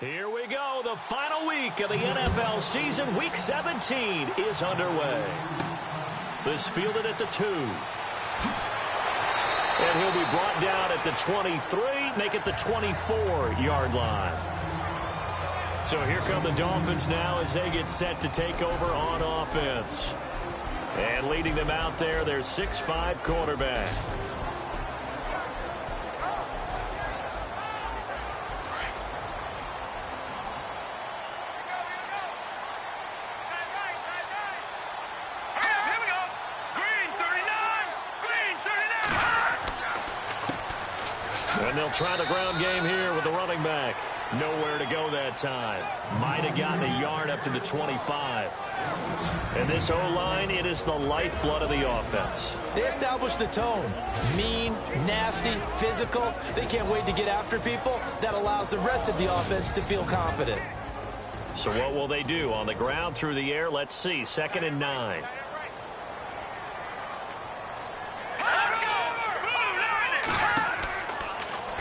Here we go. The final week of the NFL season. Week 17 is underway. This fielded at the 2. And he'll be brought down at the 23, make it the 24-yard line. So here come the Dolphins now as they get set to take over on offense. And leading them out there, their 6'5" quarterback. And they'll try the ground game here with the running back. Nowhere to go that time. Might have gotten a yard up to the 25. And this O-line, it is the lifeblood of the offense. They established the tone. Mean, nasty, physical. They can't wait to get after people. That allows the rest of the offense to feel confident. So what will they do? On the ground, through the air, let's see. 2nd and 9.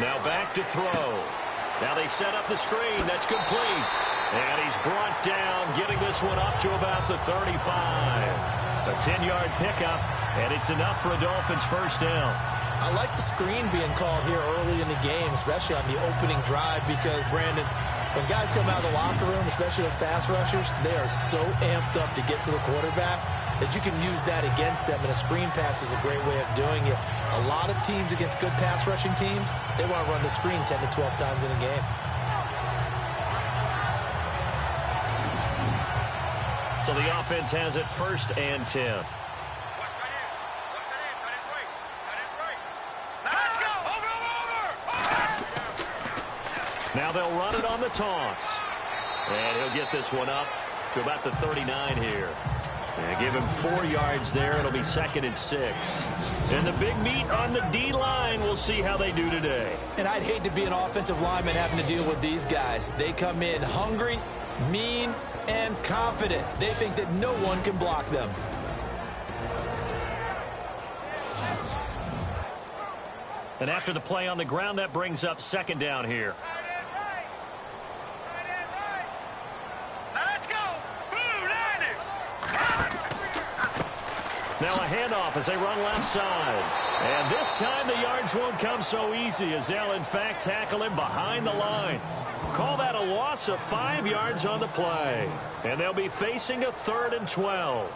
Now back to throw. Now they set up the screen. That's complete. And he's brought down, getting this one up to about the 35. A 10-yard pickup, and it's enough for a Dolphins first down. I like the screen being called here early in the game, especially on the opening drive, because, Brandon, when guys come out of the locker room, especially those pass rushers, they are so amped up to get to the quarterback that you can use that against them, and a screen pass is a great way of doing it. A lot of teams against good pass rushing teams, they want to run the screen 10 to 12 times in a game. So the offense has it 1st and 10. Now they'll run it on the toss. And he'll get this one up to about the 39 here. And give him 4 yards there. It'll be 2nd and 6. And the big meat on the D-line. We'll see how they do today. And I'd hate to be an offensive lineman having to deal with these guys. They come in hungry, mean, and confident. They think that no one can block them. And after the play on the ground, that brings up 2nd down here. Now a handoff as they run left side. And this time the yards won't come so easy as they'll, in fact, tackle him behind the line. Call that a loss of 5 yards on the play. And they'll be facing a 3rd and 12.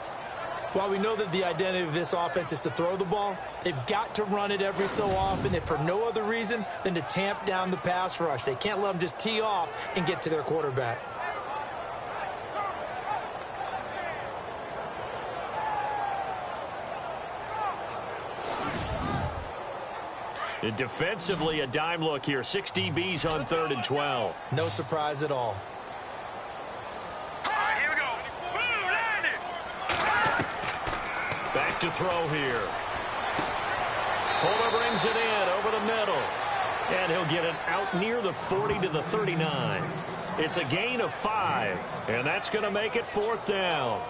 While we know that the identity of this offense is to throw the ball, they've got to run it every so often, if for no other reason than to tamp down the pass rush. They can't let them just tee off and get to their quarterback. And defensively, a dime look here. 6 DBs on 3rd and 12. No surprise at all. Here we go. Back to throw here. Fuller brings it in over the middle. And he'll get it out near the 40 to the 39. It's a gain of 5. And that's going to make it 4th down.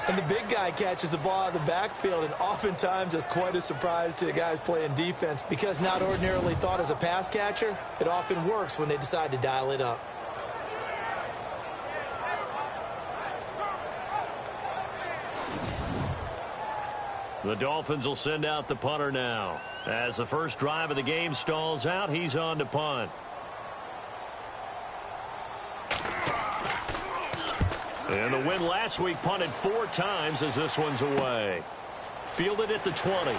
And the big guy catches the ball out of the backfield, and oftentimes it's quite a surprise to the guys playing defense because not ordinarily thought as a pass catcher, it often works when they decide to dial it up. The Dolphins will send out the punter now. As the first drive of the game stalls out, he's on to punt. And the win last week punted 4 times as this one's away. Fielded at the 20. They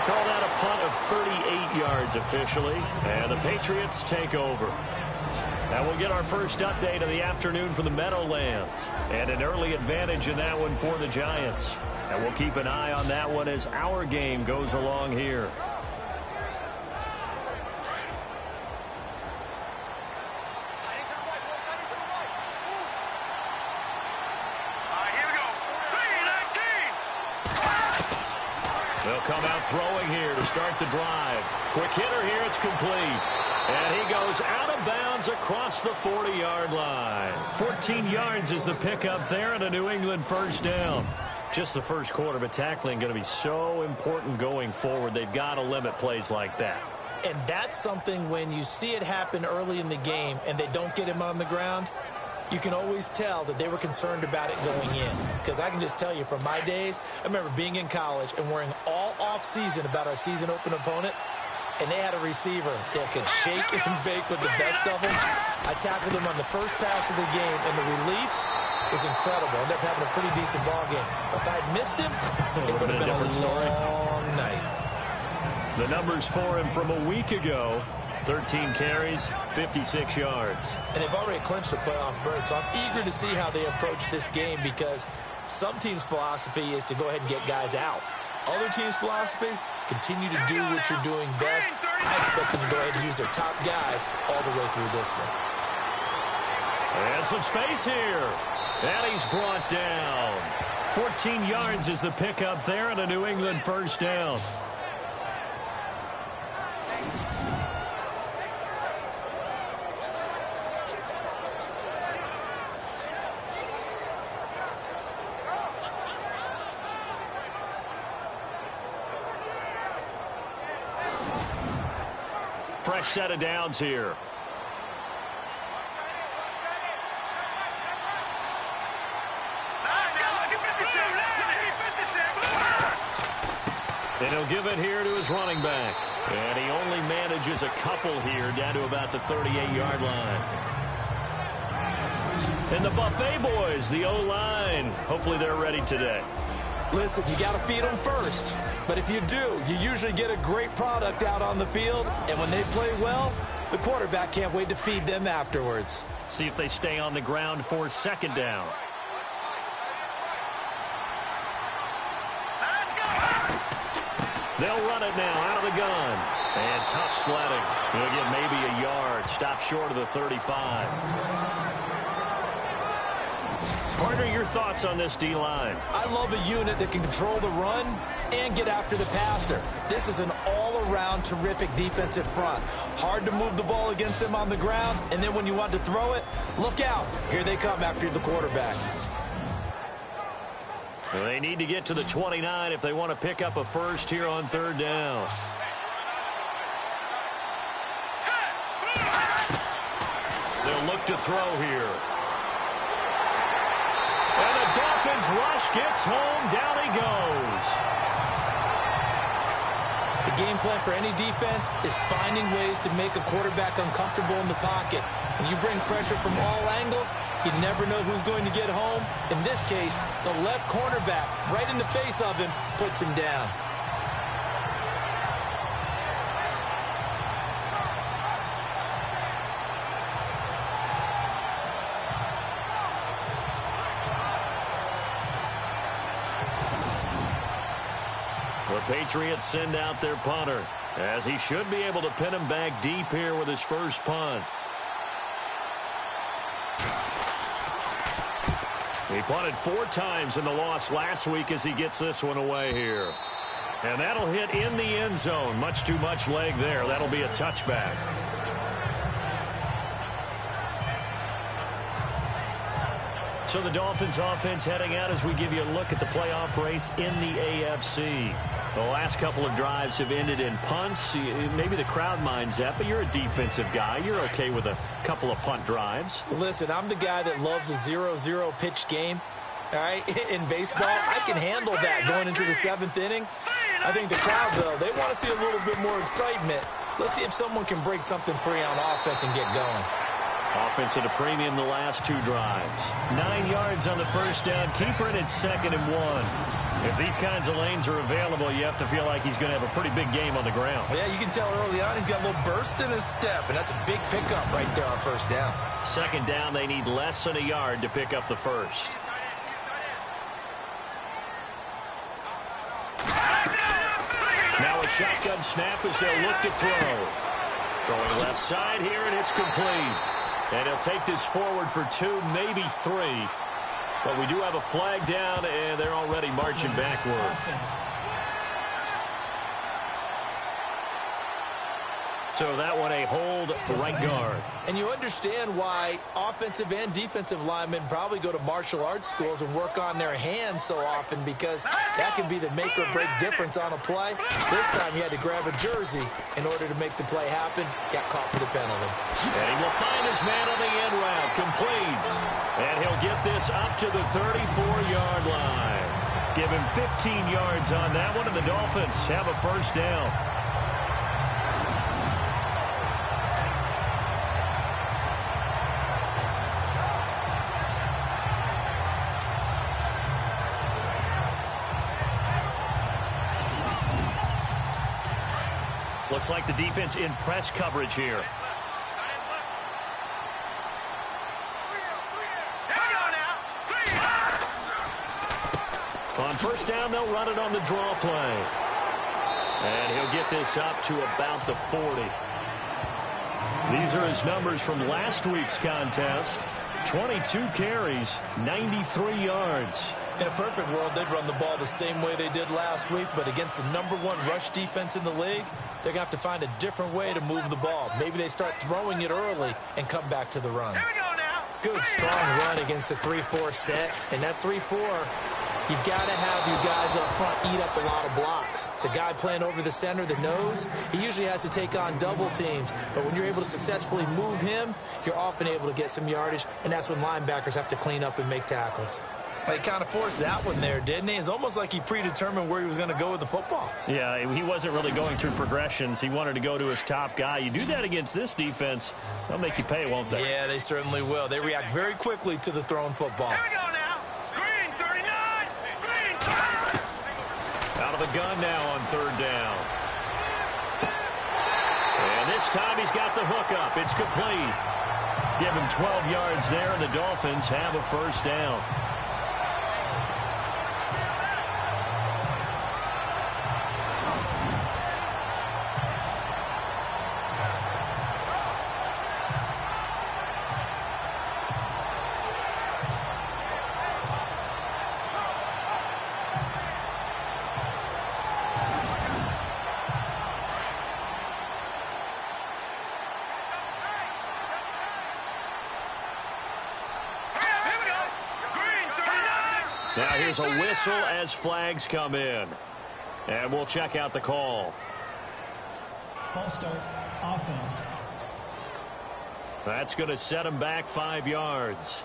call that a punt of 38 yards officially. And the Patriots take over. Now we'll get our first update of the afternoon from the Meadowlands. And an early advantage in that one for the Giants. And we'll keep an eye on that one as our game goes along here. They'll come out throwing here to start the drive. Quick hitter here, it's complete. And he goes out of bounds across the 40-yard line. 14 yards is the pickup there and a New England first down. Just the first quarter, but tackling going to be so important going forward. They've got to limit plays like that. And that's something when you see it happen early in the game and they don't get him on the ground, you can always tell that they were concerned about it going in. Because I can just tell you from my days, I remember being in college and worrying all off-season about our season open opponent, and they had a receiver that could shake and bake with the best of them. I tackled him on the first pass of the game, and the relief was incredible. Ended up having a pretty decent ball game. But if I had missed him, it would have been a long night. The numbers for him from a week ago: 13 carries, 56 yards. And they've already clinched the playoff berth, so I'm eager to see how they approach this game, because some teams' philosophy is to go ahead and get guys out. Other teams' philosophy, continue to do what you're doing best. I expect them to go ahead and use their top guys all the way through this one. And some space here. And he's brought down. 14 yards is the pickup there, and a New England first down. Fresh set of downs here. And he'll give it here to his running back. And he only manages a couple here, down to about the 38-yard line. And the Buffet boys, the O-line, hopefully they're ready today. Listen, you got to feed them first. But if you do, you usually get a great product out on the field. And when they play well, the quarterback can't wait to feed them afterwards. See if they stay on the ground for second down. They'll run it now out of the gun. And tough sledding. He'll get maybe a yard. Stop short of the 35. Partner, your thoughts on this D-line? I love a unit that can control the run and get after the passer. This is an all-around terrific defensive front. Hard to move the ball against them on the ground, and then when you want to throw it, look out. Here they come after the quarterback. Well, they need to get to the 29 if they want to pick up a first here on third down. They'll look to throw here. And the Dolphins rush gets home. Down he goes. The game plan for any defense is finding ways to make a quarterback uncomfortable in the pocket. When you bring pressure from all angles, you never know who's going to get home. In this case, the left cornerback, right in the face of him, puts him down. The Patriots send out their punter, as he should be able to pin him back deep here with his first punt. He punted 4 times in the loss last week as he gets this one away here. And that'll hit in the end zone. Much too much leg there. That'll be a touchback. So the Dolphins offense heading out as we give you a look at the playoff race in the AFC. The last couple of drives have ended in punts. Maybe the crowd minds that, but you're a defensive guy. You're okay with a couple of punt drives. Listen, I'm the guy that loves a 0-0 pitch game. All right, in baseball, I can handle that going into the 7th inning. I think the crowd, though, they want to see a little bit more excitement. Let's see if someone can break something free on offense and get going. Offense at a premium the last 2 drives. 9 yards on the first down. Keeper in at 2nd and 1. If these kinds of lanes are available, you have to feel like he's going to have a pretty big game on the ground. Yeah, you can tell early on he's got a little burst in his step, and that's a big pickup right there on first down. 2nd down, they need less than a yard to pick up the first. Now a shotgun snap as they'll look to throw. Throwing left side here, and it's complete. And he'll take this forward for 2, maybe 3. But we do have a flag down, and they're already marching backward. So that one a hold to right guard. And you understand why offensive and defensive linemen probably go to martial arts schools and work on their hands so often, because that can be the make or break difference on a play. This time he had to grab a jersey in order to make the play happen. Got caught for the penalty. And he will find his man on the end route. Complete. And he'll get this up to the 34-yard line. Give him 15 yards on that one, and the Dolphins have a first down. Looks like the defense in press coverage here. On first down, they'll run it on the draw play. And he'll get this up to about the 40. These are his numbers from last week's contest. 22 carries, 93 yards. In a perfect world, they'd run the ball the same way they did last week, but against the #1 rush defense in the league, they're going to have to find a different way to move the ball. Maybe they start throwing it early and come back to the run. Good, strong run against the 3-4 set, and that 3-4, you've got to have your guys up front eat up a lot of blocks. The guy playing over the center, the nose, he usually has to take on double teams, but when you're able to successfully move him, you're often able to get some yardage, and that's when linebackers have to clean up and make tackles. He kind of forced that one there, didn't he? It's almost like he predetermined where he was going to go with the football. Yeah, he wasn't really going through progressions. He wanted to go to his top guy. You do that against this defense, they'll make you pay, won't they? Yeah, they certainly will. They react very quickly to the thrown football. Here we go now. Green, 39. Green, 30. Out of the gun now on third down. And this time he's got the hook up. It's complete. Give him 12 yards there, and the Dolphins have a first down. Now here's a whistle as flags come in. And we'll check out the call. False start, offense. That's going to set him back 5 yards.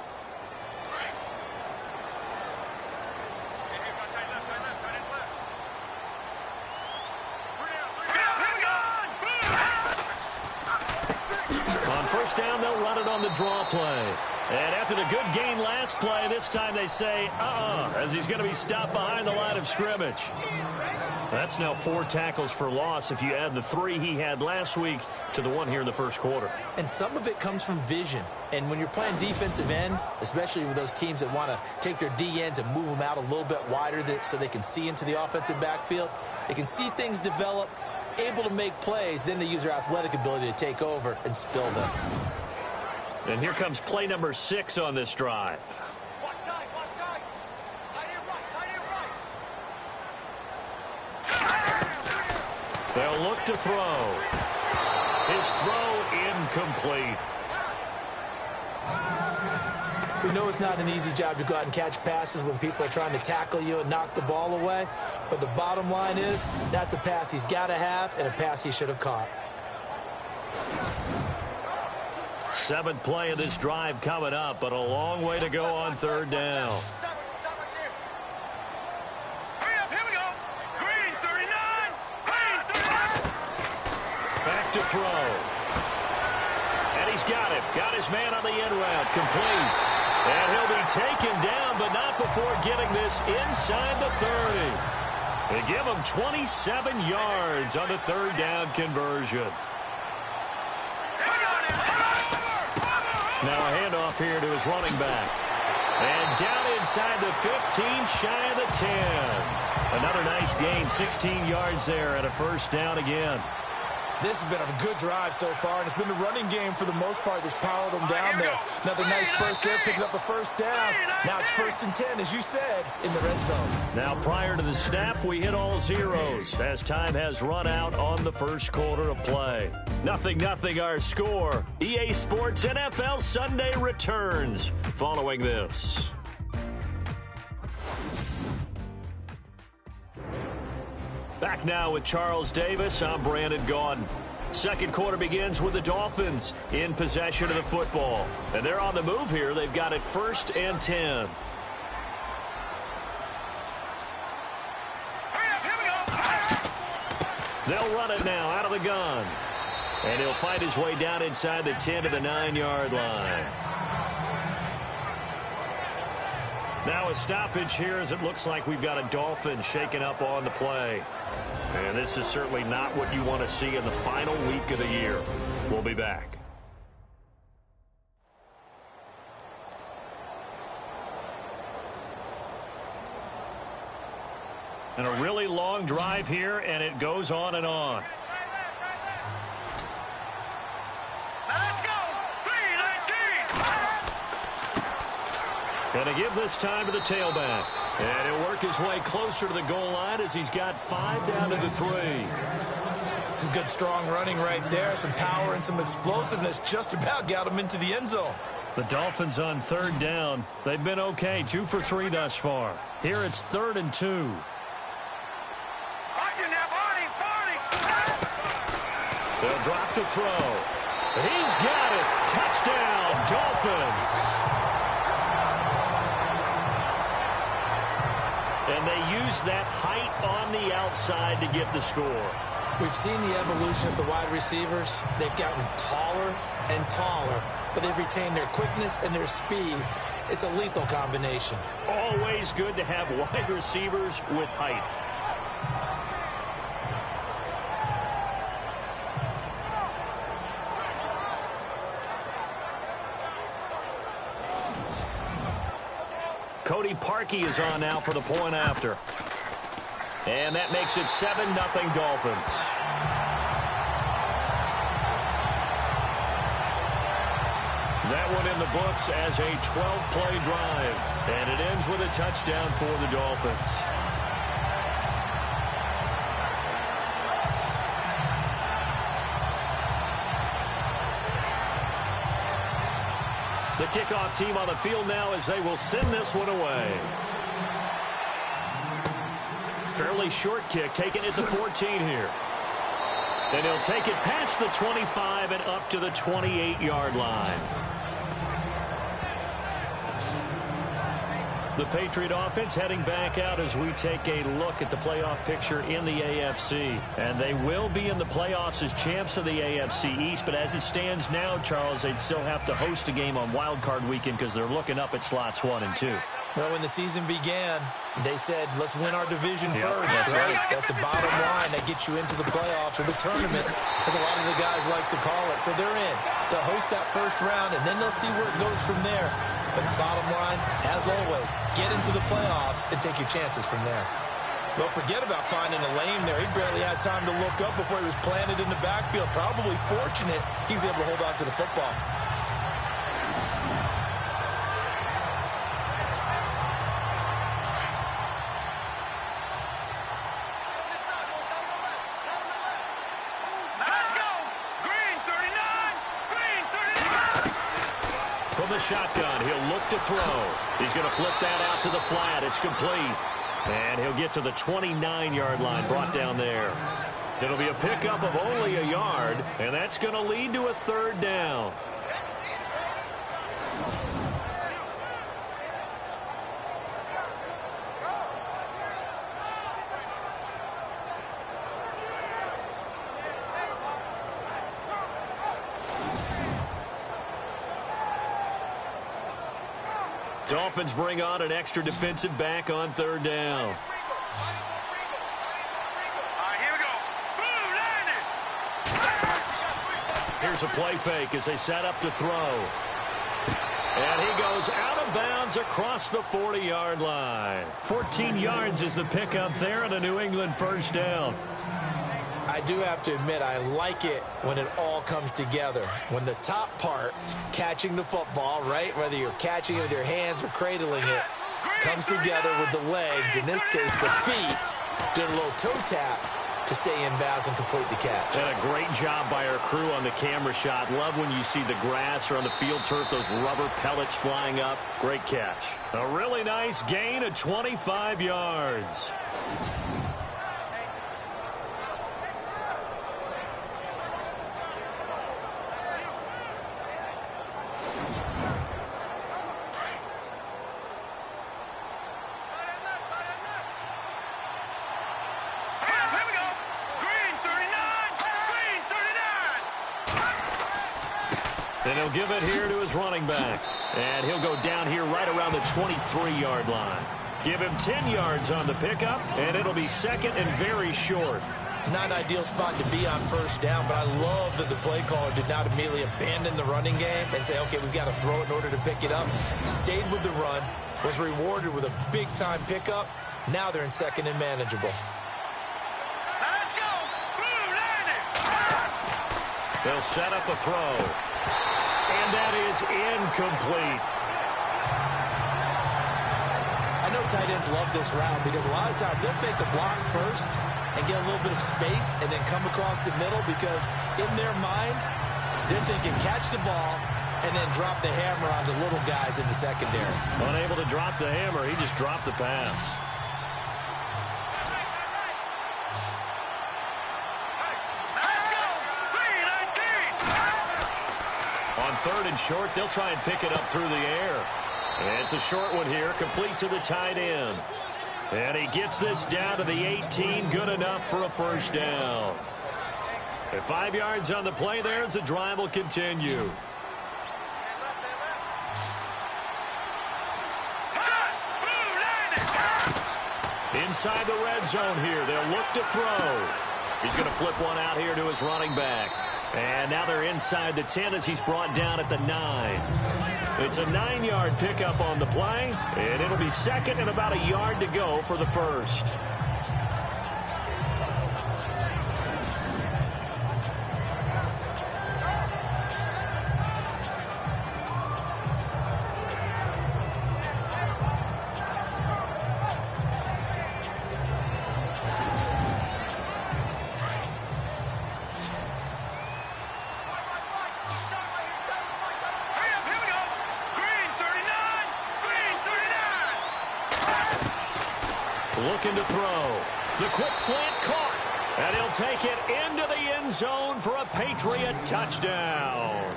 On first down, they'll run it on the draw play. And after the good gain last play, this time they say, as he's going to be stopped behind the line of scrimmage. That's now 4 tackles for loss if you add the 3 he had last week to the 1 here in the first quarter. And some of it comes from vision. And when you're playing defensive end, especially with those teams that want to take their D-ends and move them out a little bit wider so they can see into the offensive backfield, they can see things develop, able to make plays, then they use their athletic ability to take over and spill them. And here comes play number 6 on this drive. They'll look to throw. His throw incomplete. We know it's not an easy job to go out and catch passes when people are trying to tackle you and knock the ball away. But the bottom line is, that's a pass he's got to have and a pass he should have caught. 7th play of this drive coming up, but a long way to go on third down. Hurry up, here we go. Green, 39. Green, 39. Back to throw. And he's got it. Got his man on the end route. Complete. And he'll be taken down, but not before getting this inside the 30. They give him 27 yards on the third down conversion. Now a handoff here to his running back. And down inside the 15, shy of the 10. Another nice gain, 16 yards there, and a first down again. This has been a good drive so far, and it's been the running game for the most part that's powered them down there. Another nice burst there, picking up a first down. Now it's 1st and 10, as you said, in the red zone. Now, prior to the snap, we hit all zeros as time has run out on the first quarter of play. 0-0 our score. EA Sports NFL Sunday returns following this. Back now with Charles Davis. I'm Brandon Gaudin. Second quarter begins with the Dolphins in possession of the football. And they're on the move here. They've got it 1st and 10. They'll run it now out of the gun. And he'll fight his way down inside the 10 to the 9-yard line. Now a stoppage here as it looks like we've got a Dolphin shaking up on the play. And this is certainly not what you want to see in the final week of the year. We'll be back. And a really long drive here, and it goes on and on. Let's go! 3-19! And to give this time to the tailback. And he'll work his way closer to the goal line as he's got 5 down to the 3. Some good, strong running right there. Some power and some explosiveness just about got him into the end zone. The Dolphins on 3rd down. They've been okay, 2 for 3 thus far. Here it's 3rd and 2. Watching that body, Barney! They'll drop to throw. He's got it. Touchdown, Dolphins. And they use that height on the outside to get the score. We've seen the evolution of the wide receivers. They've gotten taller and taller, but they've retained their quickness and their speed. It's a lethal combination. Always good to have wide receivers with height. Cody Parkey is on now for the point after. And that makes it 7-0 Dolphins. That one in the books as a 12-play drive. And it ends with a touchdown for the Dolphins. The kickoff team on the field now as they will send this one away. Fairly short kick, taking it to 14 here. And he'll take it past the 25 and up to the 28-yard line. The Patriot offense heading back out as we take a look at the playoff picture in the AFC. And they will be in the playoffs as champs of the AFC East. But as it stands now, Charles, they'd still have to host a game on Wild Card Weekend because they're looking up at slots 1 and 2. Well, when the season began, they said, let's win our division first. That's right. That's the bottom line that gets you into the playoffs or the tournament, as a lot of the guys like to call it. So they're in. They'll host that first round, and then they'll see where it goes from there. But the bottom line, as always, get into the playoffs and take your chances from there. Well, forget about finding a lane there. He barely had time to look up before he was planted in the backfield. Probably fortunate he was able to hold on to the football. Shotgun. He'll look to throw. He's going to flip that out to the flat. It's complete. And he'll get to the 29-yard line, brought down there. It'll be a pickup of only a yard, and that's going to lead to a 3rd down. Dolphins bring on an extra defensive back on 3rd down. All right, here we go. Boom, landed. Here's a play fake as they set up to throw. And he goes out of bounds across the 40-yard line. 14 yards is the pickup there and a New England 1st down. I do have to admit, I like it when it all comes together. When the top part, catching the football, right, whether you're catching it with your hands or cradling it, comes together with the legs, in this case the feet, did a little toe tap to stay in bounds and complete the catch. And a great job by our crew on the camera shot. Love when you see the grass or on the field turf, those rubber pellets flying up. Great catch. A really nice gain of 25 yards. And he'll give it here to his running back. And he'll go down here right around the 23-yard line. Give him 10 yards on the pickup, and it'll be second and very short. Not an ideal spot to be on first down, but I love that the play caller did not immediately abandon the running game and say, okay, we've got to throw it in order to pick it up. Stayed with the run, was rewarded with a big-time pickup. Now they're in second and manageable. Let's go. Blue landing. They'll set up a throw. And that is incomplete. I know tight ends love this route because a lot of times they'll fake the block first and get a little bit of space and then come across the middle because in their mind, they're thinking catch the ball and then drop the hammer on the little guys in the secondary. Unable to drop the hammer, he just dropped the pass. On third and short, they'll try and pick it up through the air. And it's a short one here, complete to the tight end. And he gets this down to the 18, good enough for a first down. And 5 yards on the play there as the drive will continue. Inside the red zone here, they'll look to throw. He's going to flip one out here to his running back. And now they're inside the 10 as he's brought down at the 9. It's a 9-yard pickup on the play, and it'll be second and about a yard to go for the first. Looking to throw. The quick slant caught. And he'll take it into the end zone for a Patriot touchdown.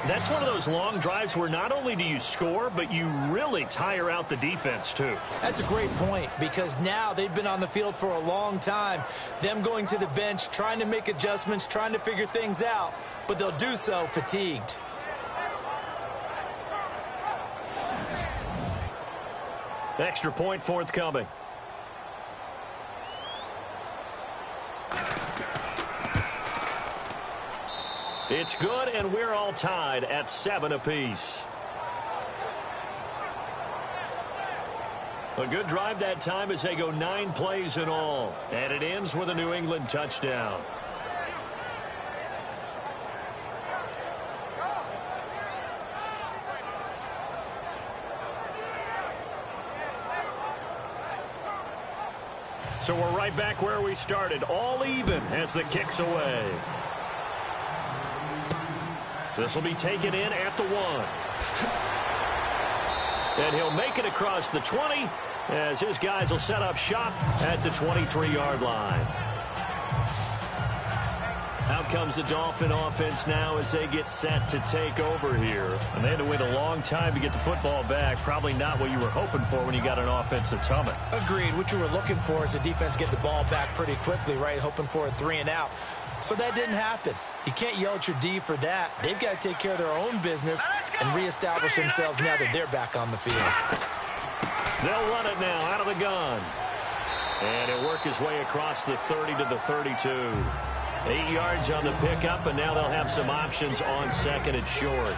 That's one of those long drives where not only do you score, but you really tire out the defense, too. That's a great point because now they've been on the field for a long time. Them going to the bench, trying to make adjustments, trying to figure things out, but they'll do so fatigued. Extra point forthcoming. It's good, and we're all tied at 7 apiece. A good drive that time as they go 9 plays in all. And it ends with a New England touchdown. So we're right back where we started, all even as the kick's away. This will be taken in at the 1. And he'll make it across the 20 as his guys will set up shop at the 23-yard line. Out comes the Dolphin offense now as they get set to take over here. And they had to wait a long time to get the football back. Probably not what you were hoping for when you got an offense that's humming. Agreed. What you were looking for is the defense get the ball back pretty quickly, right? Hoping for a 3 and out. So that didn't happen. You can't yell at your D for that. They've got to take care of their own business and reestablish themselves now that they're back on the field. They'll run it now out of the gun. And he'll work his way across the 30 to the 32. 8 yards on the pickup, and now they'll have some options on second and short.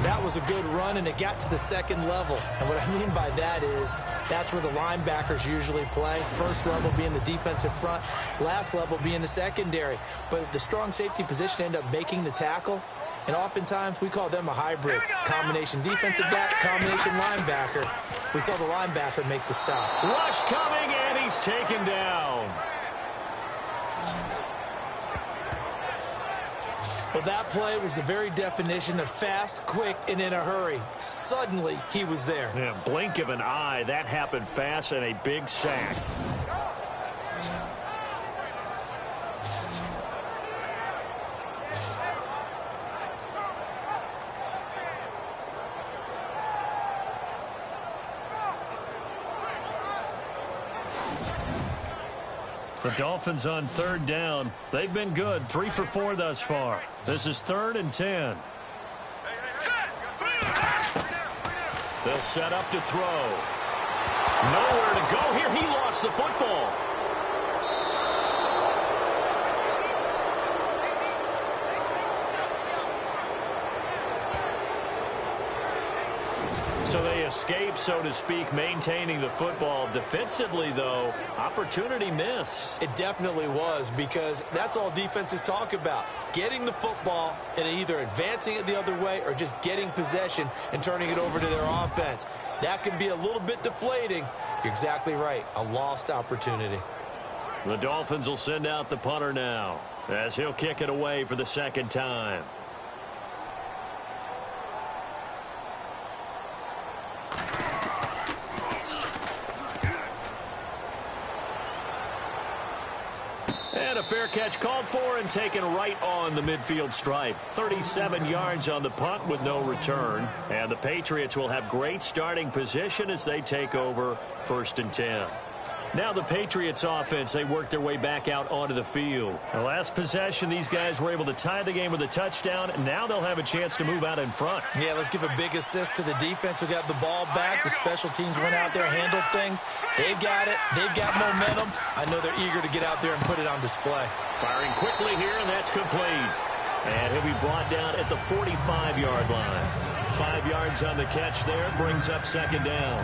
That was a good run, and it got to the second level. And what I mean by that is that's where the linebackers usually play. First level being the defensive front, last level being the secondary. But the strong safety position ended up making the tackle, and oftentimes we call them a hybrid. Combination defensive back, combination linebacker. We saw the linebacker make the stop. Rush coming, and he's taken down. Well, that play was the very definition of fast, quick, and in a hurry. Suddenly, he was there. Yeah, blink of an eye. That happened fast, and a big sack. The Dolphins on third down. They've been good. 3 for 4 thus far. This is 3rd and 10. They'll set up to throw. Nowhere to go here. He lost the football. So they escape, so to speak, maintaining the football. Defensively, though, opportunity miss. It definitely was, because that's all defenses talk about. Getting the football and either advancing it the other way or just getting possession and turning it over to their offense. That can be a little bit deflating. You're exactly right. A lost opportunity. The Dolphins will send out the punter now as he'll kick it away for the second time. And a fair catch called for and taken right on the midfield stripe. 37 yards on the punt with no return. And the Patriots will have great starting position as they take over 1st and 10. Now the Patriots offense, they work their way back out onto the field. The last possession, these guys were able to tie the game with a touchdown. And now they'll have a chance to move out in front. Yeah, let's give a big assist to the defense who got the ball back. The special teams went out there, handled things. They've got it. They've got momentum. I know they're eager to get out there and put it on display. Firing quickly here, and that's complete. And he'll be brought down at the 45-yard line. 5 yards on the catch there, brings up 2nd down.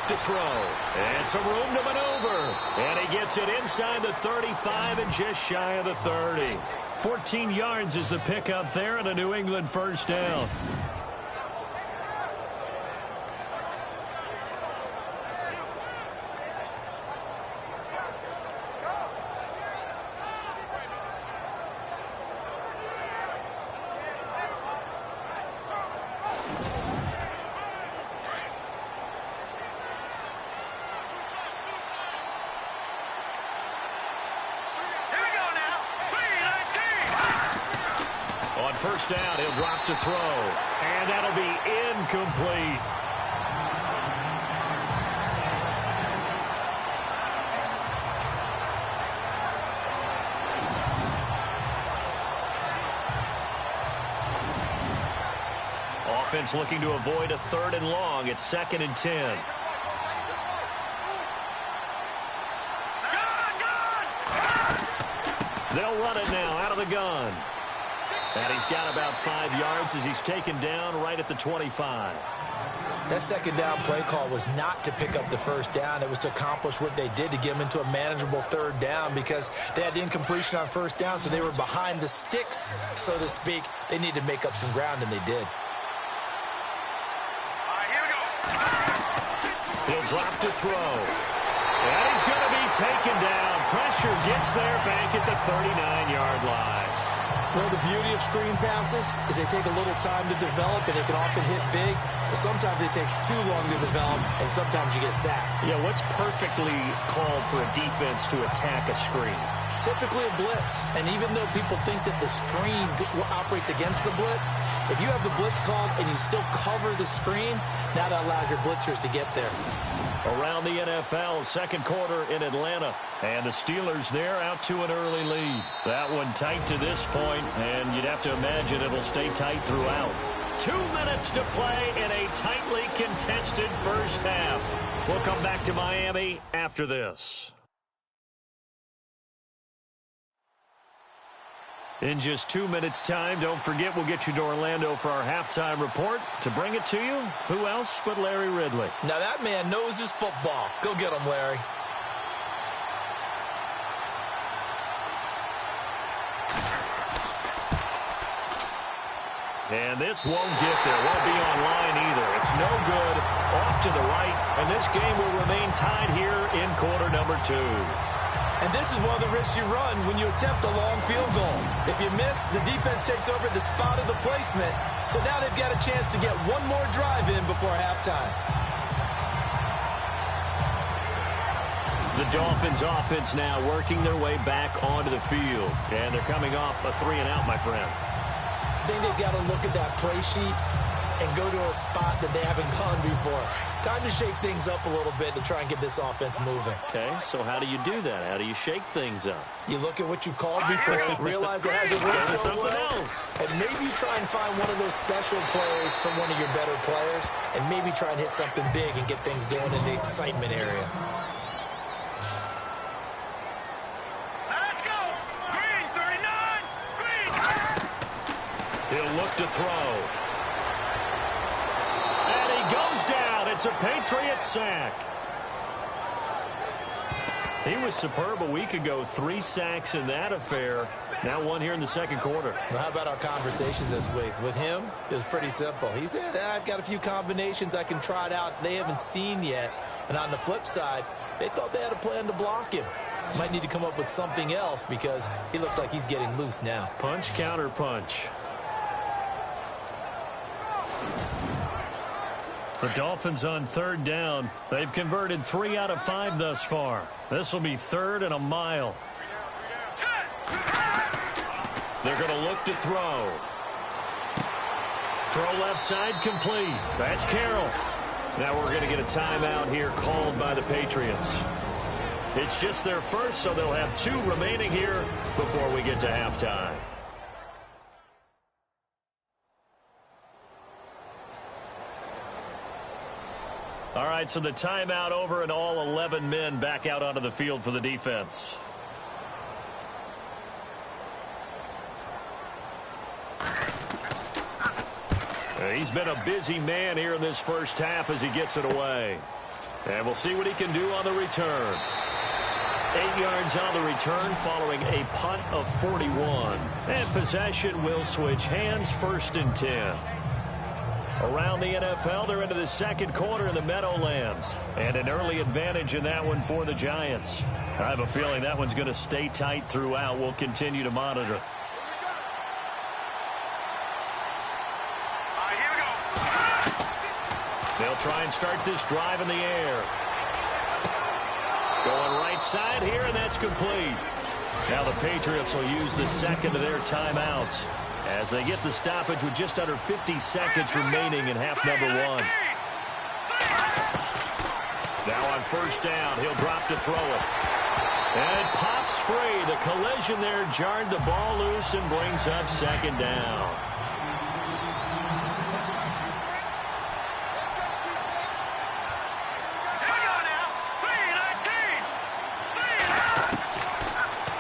To throw, and some room to maneuver, and he gets it inside the 35 and just shy of the 30. 14 yards is the pickup there, and a New England 1st down. First down, he'll drop to throw, and that'll be incomplete. Offense looking to avoid a 3rd and long. It's 2nd and 10. They'll run it now out of the gun. And he's got about 5 yards as he's taken down right at the 25. That 2nd down play call was not to pick up the 1st down. It was to accomplish what they did, to get them into a manageable 3rd down, because they had the incompletion on 1st down, so they were behind the sticks, so to speak. They needed to make up some ground, and they did. All right, here we go. He'll drop to throw. And he's going to be taken down. Pressure gets there back at the 39-yard line. Well, the beauty of screen passes is they take a little time to develop, and they can often hit big, but sometimes they take too long to develop, and sometimes you get sacked. Yeah, what's perfectly called for a defense to attack a screen? Typically a blitz. And even though people think that the screen operates against the blitz, if you have the blitz called and you still cover the screen, now that allows your blitzers to get there. Around the NFL, second quarter in Atlanta. And the Steelers there out to an early lead. That one tight to this point, and you'd have to imagine it'll stay tight throughout. 2 minutes to play in a tightly contested first half. We'll come back to Miami after this. In just 2 minutes' time, don't forget we'll get you to Orlando for our halftime report. To bring it to you, who else but Larry Ridley? Now that man knows his football. Go get him, Larry. And this won't get there. Won't be online either. It's no good. Off to the right. And this game will remain tied here in quarter number 2. And this is one of the risks you run when you attempt a long field goal. If you miss, the defense takes over at the spot of the placement. So now they've got a chance to get one more drive in before halftime. The Dolphins offense now working their way back onto the field. And they're coming off a 3-and-out, my friend. I think they've got to look at that play sheet and go to a spot that they haven't gone before. Time to shake things up a little bit to try and get this offense moving. Okay, so how do you do that? How do you shake things up? You look at what you've called before, realize it hasn't worked so well, else. and maybe you try and find one of those special plays from one of your better players, and maybe try and hit something big and get things going in the excitement area. Let's go. Green 39. Green. He'll look to throw. And he goes down. It's a Patriot sack. He was superb a week ago. 3 sacks in that affair. Now 1 here in the second quarter. Well, how about our conversations this week? With him, it was pretty simple. He said, I've got a few combinations I can try it out they haven't seen yet. And on the flip side, they thought they had a plan to block him. Might need to come up with something else because he looks like he's getting loose now. Punch, counter punch. The Dolphins on 3rd down. They've converted 3 out of 5 thus far. This will be 3rd and a mile. They're going to look to throw. Throw left side complete. That's Carroll. Now we're going to get a timeout here called by the Patriots. It's just their first, so they'll have 2 remaining here before we get to halftime. All right, so the timeout over and all 11 men back out onto the field for the defense. He's been a busy man here in this first half as he gets it away. And we'll see what he can do on the return. 8 yards on the return following a punt of 41. And possession will switch hands, 1st and 10. Around the NFL, they're into the second quarter in the Meadowlands. And an early advantage in that one for the Giants. I have a feeling that one's going to stay tight throughout. We'll continue to monitor. Here we go. They'll try and start this drive in the air. Going right side here, and that's complete. Now the Patriots will use the second of their timeouts as they get the stoppage with just under 50 seconds remaining in half number 1. Now on 1st down, he'll drop to throw it. And it pops free. The collision there jarred the ball loose and brings up 2nd down.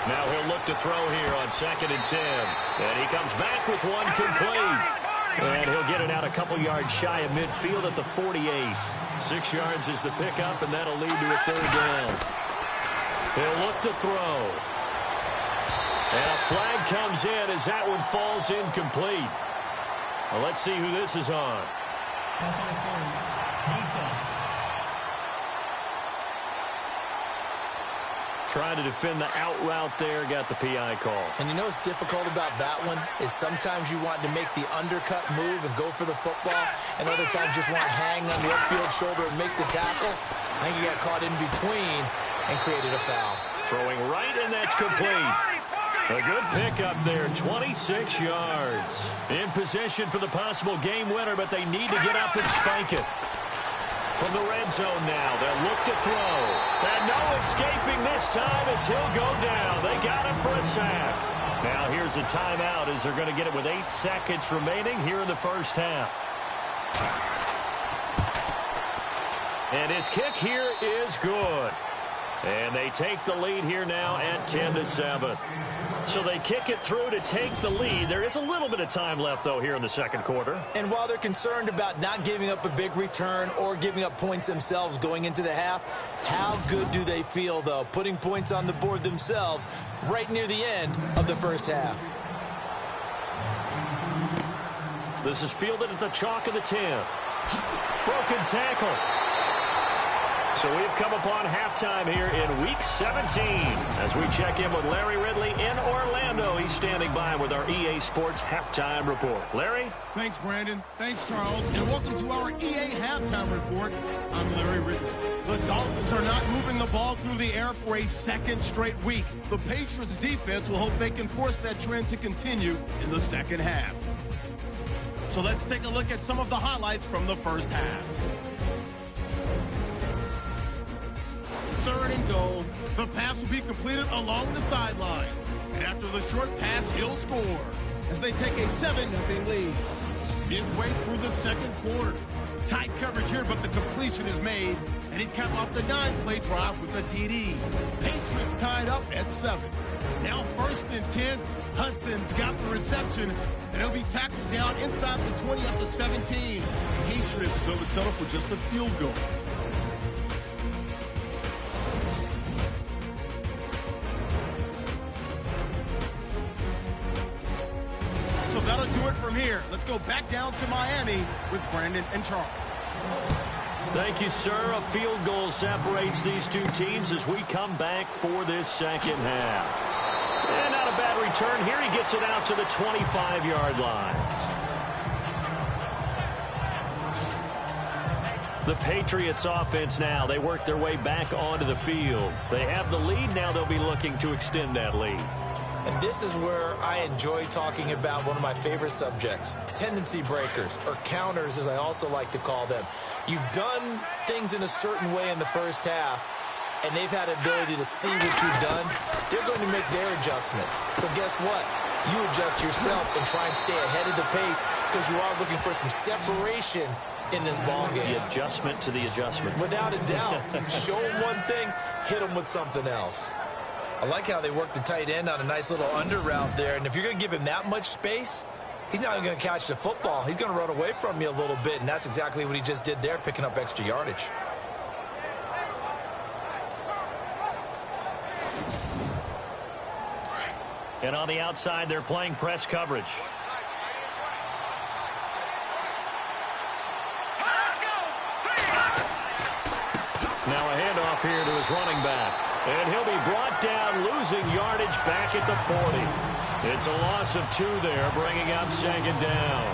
Now he'll look to throw here on 2nd and 10. And he comes back with one complete. And he'll get it out a couple yards shy of midfield at the 48. 6 yards is the pickup, and that'll lead to a 3rd down. He'll look to throw. And a flag comes in as that one falls incomplete. Well, let's see who this is on. Pass interference. Defense. Trying to defend the out route there, got the PI call. And you know what's difficult about that one is sometimes you want to make the undercut move and go for the football, and other times just want to hang on the upfield shoulder and make the tackle. I think he got caught in between and created a foul. Throwing right, and that's complete. A good pickup there, 26 yards. In position for the possible game winner, but they need to get up and spike it. From the red zone now, they'll look to throw. And no escaping this time as he'll go down. They got him for a sack. Now here's a timeout as they're going to get it with 8 seconds remaining here in the first half. And his kick here is good. And they take the lead here now at 10-7. So they kick it through to take the lead. There is a little bit of time left, though, here in the second quarter. And while they're concerned about not giving up a big return or giving up points themselves going into the half, how good do they feel, though, putting points on the board themselves right near the end of the first half? This is fielded at the chalk of the 10. Broken tackle. So we've come upon halftime here in Week 17 as we check in with Larry Ridley in Orlando. He's standing by with our EA Sports Halftime Report. Larry? Thanks, Brandon. Thanks, Charles. And welcome to our EA Halftime Report. I'm Larry Ridley. The Dolphins are not moving the ball through the air for a second straight week. The Patriots defense will hope they can force that trend to continue in the second half. So let's take a look at some of the highlights from the first half. 3rd and goal. The pass will be completed along the sideline. And after the short pass, he'll score as they take a 7-0 lead. Midway through the second quarter. Tight coverage here, but the completion is made. And he capped off the 9-play drive with a TD. Patriots tied up at 7. Now 1st and 10. Hudson's got the reception. And he'll be tackled down inside the 20 at the 17. Patriots though would settle for just a field goal. So that'll do it from here. Let's go back down to Miami with Brandon and Charles. Thank you, sir. A field goal separates these two teams as we come back for this second half. And not a bad return here. He gets it out to the 25-yard line. The Patriots offense now. They work their way back onto the field. They have the lead. Now they'll be looking to extend that lead. And this is where I enjoy talking about one of my favorite subjects, tendency breakers, or counters as I also like to call them. You've done things in a certain way in the first half, and they've had ability to see what you've done. They're going to make their adjustments. So guess what? You adjust yourself and try and stay ahead of the pace because you are looking for some separation in this ball game. The adjustment to the adjustment. Without a doubt. Show them one thing, hit them with something else. I like how they work the tight end on a nice little under route there. And if you're going to give him that much space, he's not even going to catch the football. He's going to run away from you a little bit, and that's exactly what he just did there, picking up extra yardage. And on the outside, they're playing press coverage. Now a handoff here to his running back. And he'll be brought down, losing yardage back at the 40. It's a loss of 2 there, bringing up second down.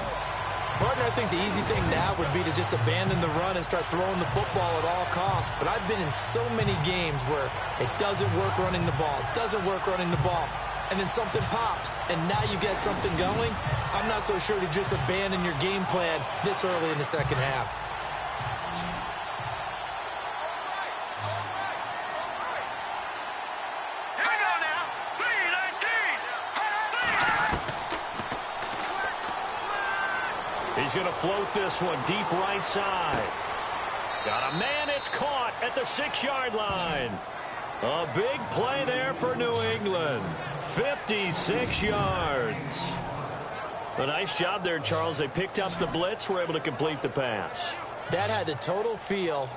Partner, I think the easy thing now would be to just abandon the run and start throwing the football at all costs. But I've been in so many games where it doesn't work running the ball, and then something pops, and now you get something going. I'm not so sure to just abandon your game plan this early in the second half. He's going to float this one deep right side. Got a man. It's caught at the 6-yard line. A big play there for New England. 56 yards. A nice job there, Charles. They picked up the blitz, were able to complete the pass. That had the total feel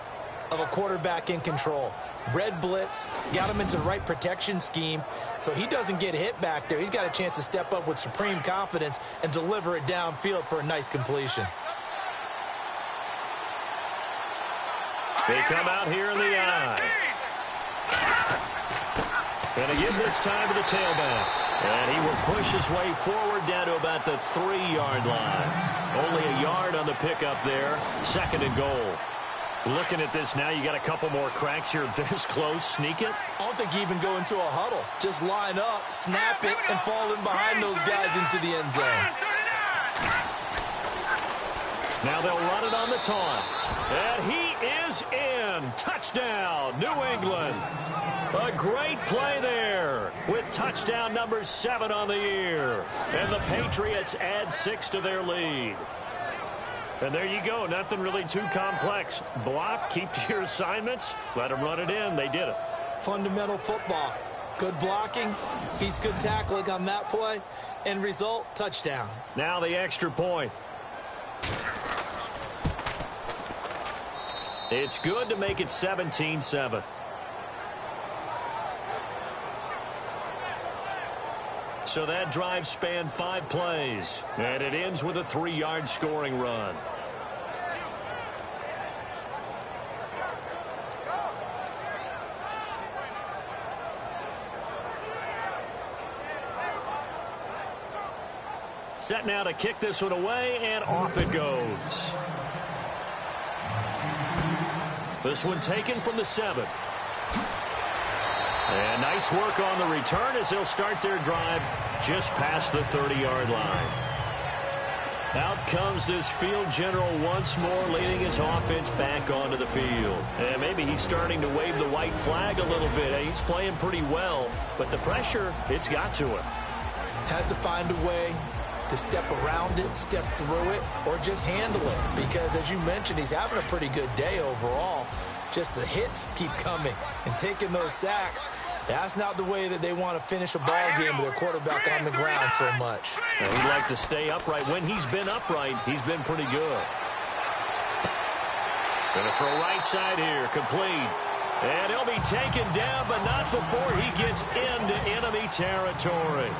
of a quarterback in control. Red blitz, got him into the right protection scheme, so he doesn't get hit back there. He's got a chance to step up with supreme confidence and deliver it downfield for a nice completion. They come out here in the eye. And again this time to the tailback. And he will push his way forward down to about the 3-yard line. Only a yard on the pickup there. 2nd and goal. Looking at this now, you got a couple more cracks here this close. Sneak it. I don't think you even go into a huddle. Just line up, snap it, and fall in behind those guys into the end zone. Now they'll run it on the toss. And he is in. Touchdown, New England. A great play there with touchdown number 7 on the year. And the Patriots add 6 to their lead. And there you go. Nothing really too complex. Block, keep to your assignments, let them run it in. They did it. Fundamental football. Good blocking, beats good tackling on that play. End result, touchdown. Now the extra point. It's good to make it 17-7. So that drive spanned 5 plays, and it ends with a 3-yard scoring run. Set now to kick this one away, and off it goes. This one taken from the 7. And nice work on the return as they'll start their drive just past the 30-yard line. Out comes this field general once more, leading his offense back onto the field. And maybe he's starting to wave the white flag a little bit. He's playing pretty well, but the pressure, it's got to him. Has to find a way to step around it, step through it, or just handle it. Because, as you mentioned, he's having a pretty good day overall. Just the hits keep coming and taking those sacks. That's not the way that they want to finish a ball game with their quarterback on the ground so much. And he'd like to stay upright. When he's been upright, he's been pretty good. Going to throw right side here, complete. And he'll be taken down, but not before he gets into enemy territory.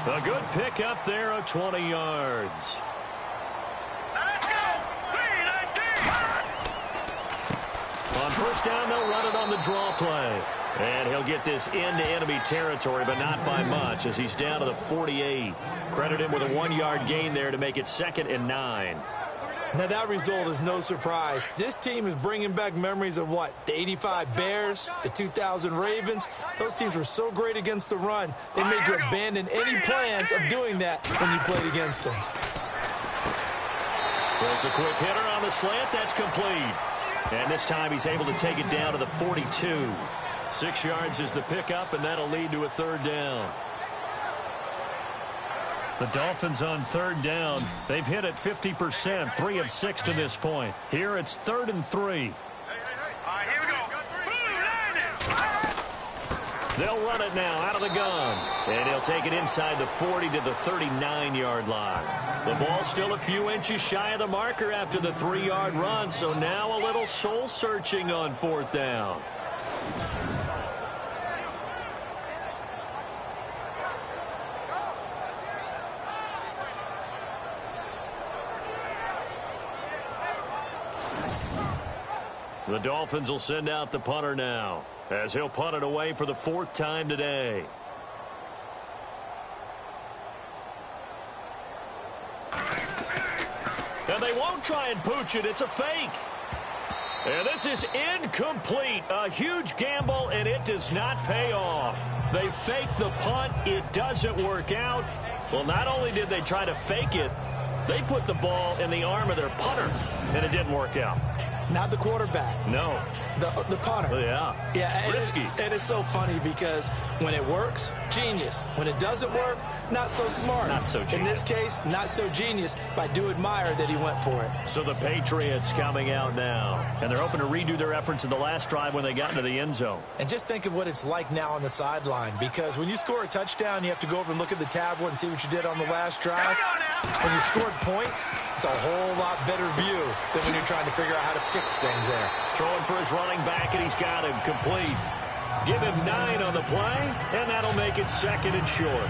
A good pickup there of 20 yards. On first down, they'll run it on the draw play. And he'll get this into enemy territory, but not by much as he's down to the 48. Credit him with a 1-yard gain there to make it 2nd and 9. Now, that result is no surprise. This team is bringing back memories of what? The 85 Bears, the 2000 Ravens. Those teams were so great against the run, they made you abandon any plans of doing that when you played against them. So it's a quick hitter on the slant. That's complete. And this time he's able to take it down to the 42. 6 yards is the pickup, and that'll lead to a 3rd down. The Dolphins on 3rd down. They've hit it 50%, 3 of 6 to this point. Here it's 3rd and 3. All right, here we go. They'll run it now out of the gun. And he'll take it inside the 40 to the 39-yard line. The ball still a few inches shy of the marker after the 3-yard run, so now a little soul-searching on 4th down. The Dolphins will send out the punter now, as he'll punt it away for the 4th time today. And they won't try and pooch it. It's a fake. And this is incomplete. A huge gamble, and it does not pay off. They fake the punt. It doesn't work out. Well, not only did they try to fake it, they put the ball in the arm of their punter, and it didn't work out. Not the quarterback. No. The punter. Yeah. Yeah. Risky. And it's so funny because when it works, genius. When it doesn't work, not so smart. Not so genius. In this case, not so genius, but I do admire that he went for it. So the Patriots coming out now. And they're hoping to redo their efforts in the last drive when they got into the end zone. And just think of what it's like now on the sideline. Because when you score a touchdown, you have to go over and look at the tablet and see what you did on the last drive. When you scored points, it's a whole lot better view than when you're trying to figure out how to fix things there. Throwing for his running back, and he's got him complete. Give him 9 on the play, and that'll make it 2nd and short.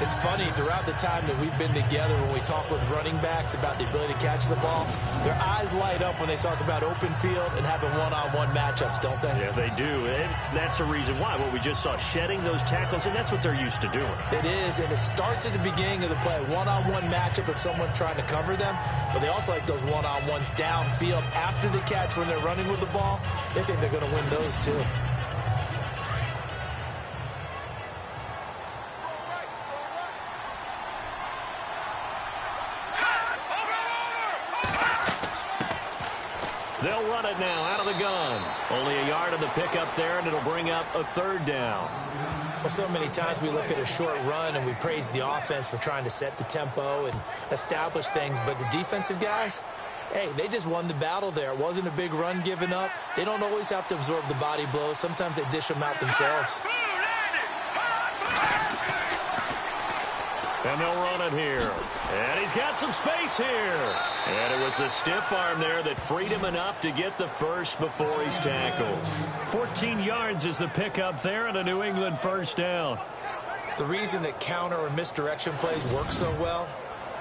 It's funny, throughout the time that we've been together, when we talk with running backs about the ability to catch the ball, their eyes light up when they talk about open field and having one-on-one matchups, don't they? Yeah, they do. And that's the reason why. What we just saw, shedding those tackles, and that's what they're used to doing. It is, and it starts at the beginning of the play. One-on-one matchup if someone's trying to cover them, but they also like those one-on-ones downfield after the catch when they're running with the ball. They think they're going to win those too. They'll run it now out of the gun. Only a yard of the pickup there, and it'll bring up a third down. Well, so many times we look at a short run and we praise the offense for trying to set the tempo and establish things, but the defensive guys, hey, they just won the battle there. It wasn't a big run given up. They don't always have to absorb the body blows. Sometimes they dish them out themselves. And they'll run it here. And he's got some space here. And it was a stiff arm there that freed him enough to get the first before he's tackled. 14 yards is the pickup there and a New England first down. The reason that counter or misdirection plays work so well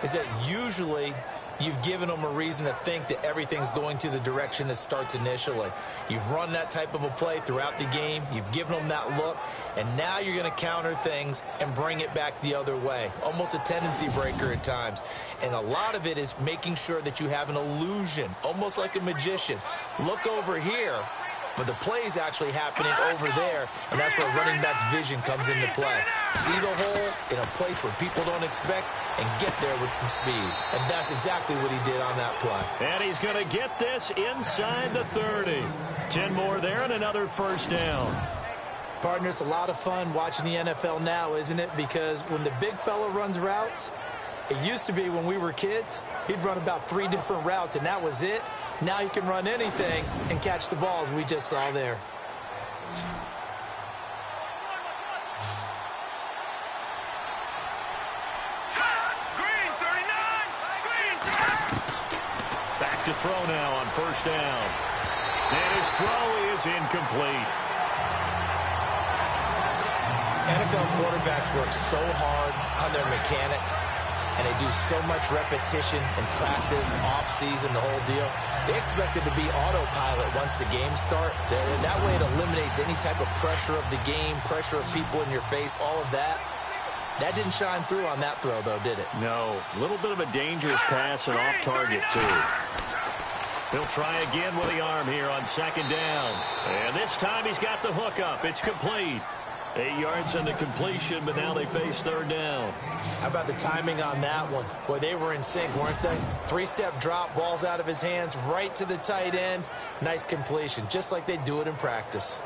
is that usually you've given them a reason to think that everything's going to the direction it starts initially. You've run that type of a play throughout the game. You've given them that look. And now you're going to counter things and bring it back the other way. Almost a tendency breaker at times. And a lot of it is making sure that you have an illusion, almost like a magician. Look over here. But the play is actually happening over there, and that's where running back's vision comes into play. See the hole in a place where people don't expect and get there with some speed. And that's exactly what he did on that play. And he's going to get this inside the 30. 10 more there and another first down. Partner, it's a lot of fun watching the NFL now, isn't it? Because when the big fella runs routes, it used to be when we were kids, he'd run about 3 different routes, and that was it. Now he can run anything and catch the balls we just saw there. Green 39. Green. Back to throw now on first down. And his throw is incomplete. NFL quarterbacks work so hard on their mechanics, and they do so much repetition and practice, off-season, the whole deal. They expect it to be autopilot once the games start. That way it eliminates any type of pressure of the game, pressure of people in your face, all of that. That didn't shine through on that throw, though, did it? No. A little bit of a dangerous pass and off target, too. He'll try again with the arm here on second down. And this time he's got the hook up. It's complete. 8 yards on the completion, but now they face third down. How about the timing on that one? Boy, they were in sync, weren't they? 3-step drop, balls out of his hands, right to the tight end. Nice completion, just like they do it in practice.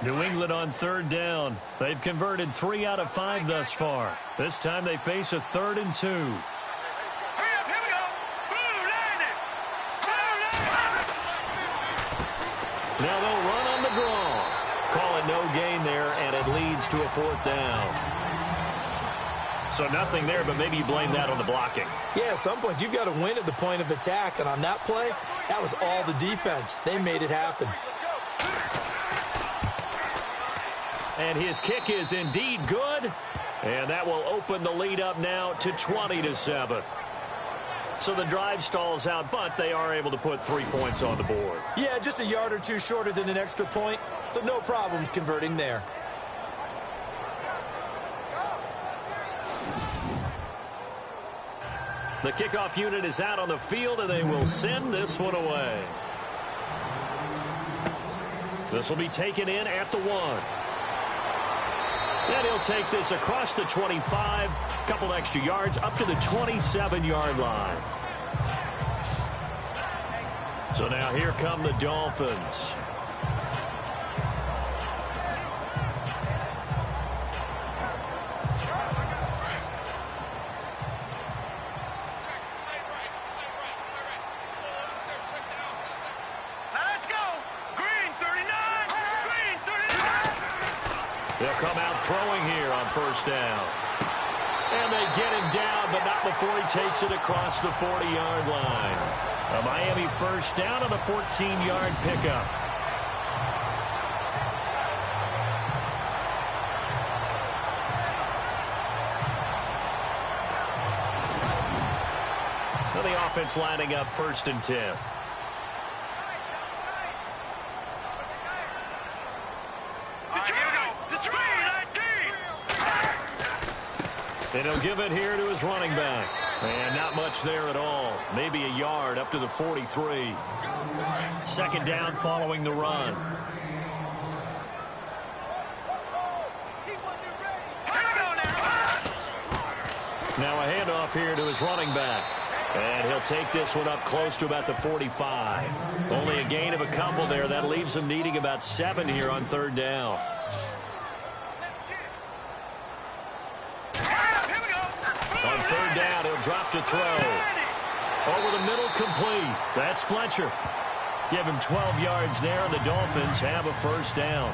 New England on third down. They've converted 3 out of 5 thus far. This time they face a 3rd and 2. Now they'll run on the draw. Call it no gain there, and it leads to a 4th down. So nothing there, but maybe you blame that on the blocking. Yeah, at some point, you've got to win at the point of attack. And on that play, that was all the defense. They made it happen. And his kick is indeed good. And that will open the lead up now to 20-7. So the drive stalls out, but they are able to put 3 points on the board. Yeah, just a yard or two shorter than an extra point. So no problems converting there. The kickoff unit is out on the field, and they will send this one away. This will be taken in at the 1. And he'll take this across the 25, a couple extra yards, up to the 27-yard line. So now here come the Dolphins. Let's go. Green 39. Green 39. They'll come out throwing here on first down. And they get him down, but not before he takes it across the 40-yard line. A Miami first down on the 14-yard pickup. Now the offense lining up 1st and 10. And he'll give it here to his running back. And not much there at all. Maybe a yard up to the 43. 2nd down following the run. Now a handoff here to his running back. And he'll take this one up close to about the 45. Only a gain of a couple there. That leaves him needing about 7 here on 3rd down. On 3rd down, he'll drop to throw. Over the middle, complete. That's Fletcher. Give him 12 yards there, and the Dolphins have a 1st down.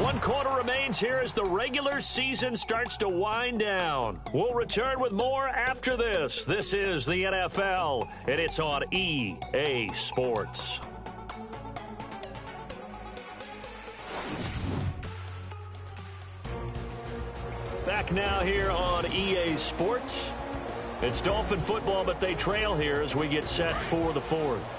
One quarter remains here as the regular season starts to wind down. We'll return with more after this. This is the NFL, and it's on EA Sports. Back now here on EA Sports. It's Dolphin football, but they trail here as we get set for the 4th.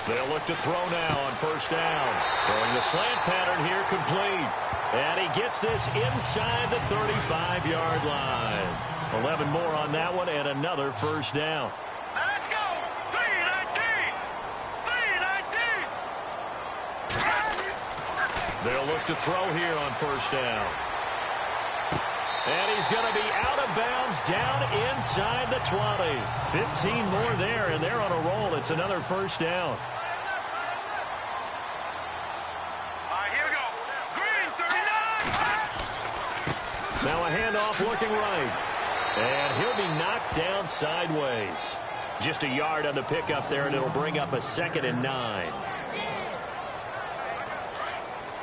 They'll look to throw now on 1st down. Throwing the slant pattern here, complete. And he gets this inside the 35-yard line. 11 more on that one and another 1st down. Let's go! 319! 319! They'll look to throw here on 1st down. And he's going to be out of bounds down inside the 20. 15 more there, and they're on a roll. It's another 1st down. Now a handoff looking right. And he'll be knocked down sideways. Just a yard on the pickup there, and it'll bring up a 2nd and 9.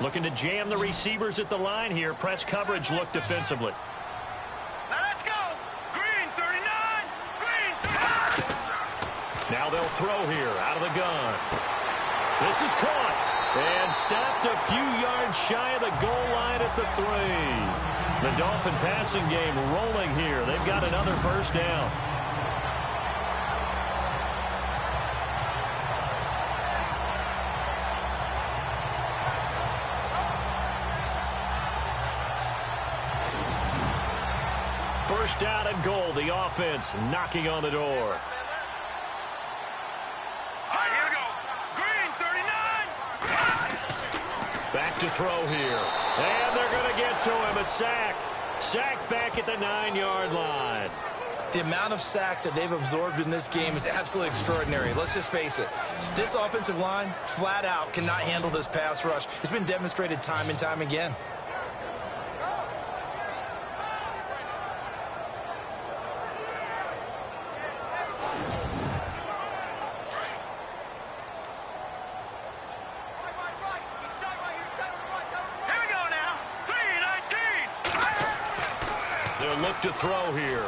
Looking to jam the receivers at the line here. Press coverage look defensively. Let's go! Green 39! Green 39! Now they'll throw here out of the gun. This is caught. And stopped a few yards shy of the goal line at the 3. The Dolphin passing game rolling here. They've got another 1st down. First down and goal. The offense knocking on the door. Here we go. Green 39! Back to throw here. And they're going to get to him. A sack. Sacked back at the 9-yard line. The amount of sacks that they've absorbed in this game is absolutely extraordinary. Let's just face it. This offensive line, flat out, cannot handle this pass rush. It's been demonstrated time and time again. Look to throw here.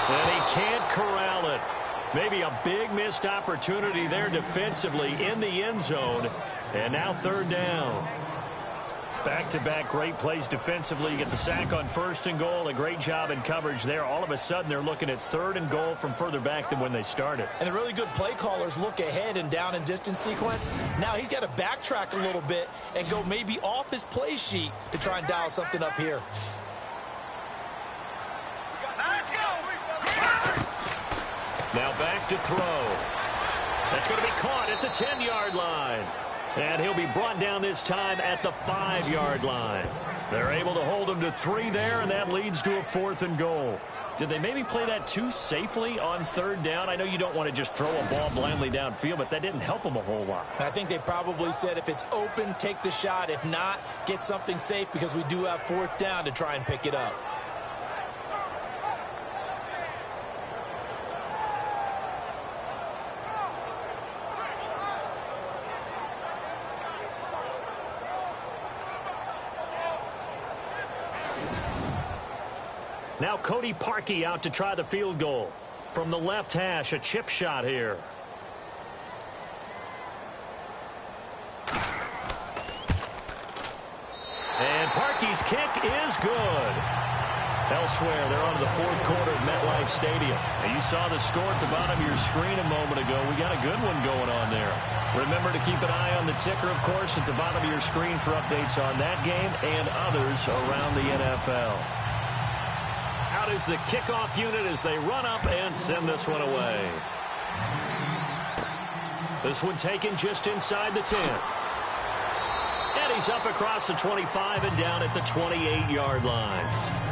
And he can't corral it. Maybe a big missed opportunity there defensively in the end zone. And now 3rd down. Back-to-back great plays defensively. You get the sack on 1st and goal. A great job in coverage there. All of a sudden, they're looking at 3rd and goal from further back than when they started. And the really good play callers look ahead and down and distance sequence. Now he's got to backtrack a little bit and go maybe off his play sheet to try and dial something up here. Let's go! Now back to throw. That's going to be caught at the 10-yard line. And he'll be brought down this time at the 5-yard line. They're able to hold him to 3 there, and that leads to a 4th and goal. Did they maybe play that too safely on 3rd down? I know you don't want to just throw a ball blindly downfield, but that didn't help them a whole lot. I think they probably said if it's open, take the shot. If not, get something safe because we do have 4th down to try and pick it up. Now Cody Parkey out to try the field goal. From the left hash, a chip shot here. And Parkey's kick is good. Elsewhere, they're on to the fourth quarter at MetLife Stadium. And you saw the score at the bottom of your screen a moment ago. We got a good one going on there. Remember to keep an eye on the ticker, of course, at the bottom of your screen for updates on that game and others around the NFL. Out is the kickoff unit as they run up and send this one away. This one taken just inside the 10. And he's up across the 25 and down at the 28-yard line.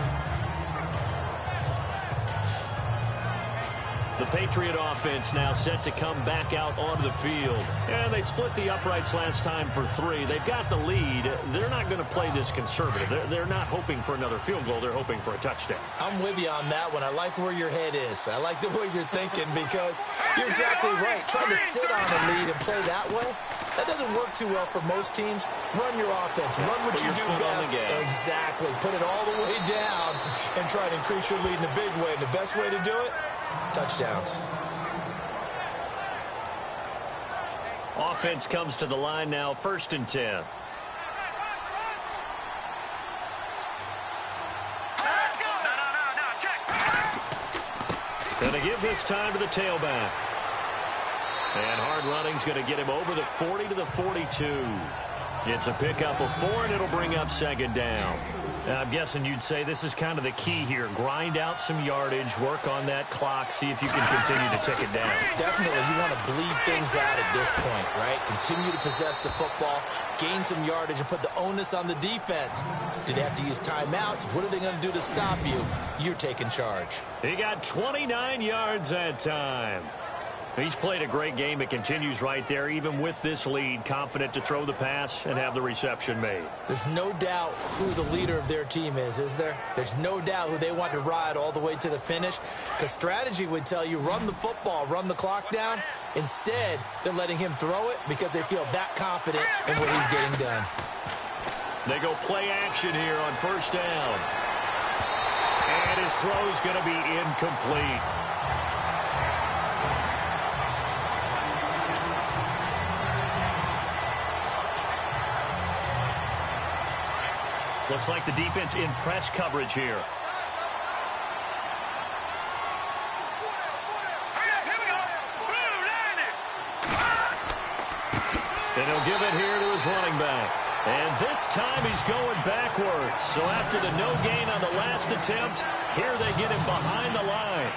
The Patriot offense now set to come back out onto the field. And they split the uprights last time for 3. They've got the lead. They're not going to play this conservative. They're not hoping for another field goal. They're hoping for a touchdown. I'm with you on that one. I like where your head is. I like the way you're thinking because you're exactly right. Trying to sit on a lead and play that way, that doesn't work too well for most teams. Run your offense. Run what you do best. Exactly. Put it all the way down and try to increase your lead in a big way. And the best way to do it, touchdowns. Offense comes to the line now, 1st and 10. Going to give this time to the tailback. And hard running's going to get him over the 40 to the 42. It's a pickup of 4, and it'll bring up 2nd down. I'm guessing you'd say this is kind of the key here. Grind out some yardage, work on that clock, see if you can continue to tick it down. Definitely, you want to bleed things out at this point, right? Continue to possess the football, gain some yardage, and put the onus on the defense. Do they have to use timeouts? What are they going to do to stop you? You're taking charge. He got 29 yards that time. He's played a great game. It continues right there, even with this lead, confident to throw the pass and have the reception made. There's no doubt who the leader of their team is there? There's no doubt who they want to ride all the way to the finish, because strategy would tell you run the football, run the clock down. Instead, they're letting him throw it because they feel that confident in what he's getting done. They go play action here on 1st down. And his throw's going to be incomplete. Looks like the defense in press coverage here. And he'll give it here to his running back. And this time he's going backwards. So after the no gain on the last attempt, here they get him behind the line.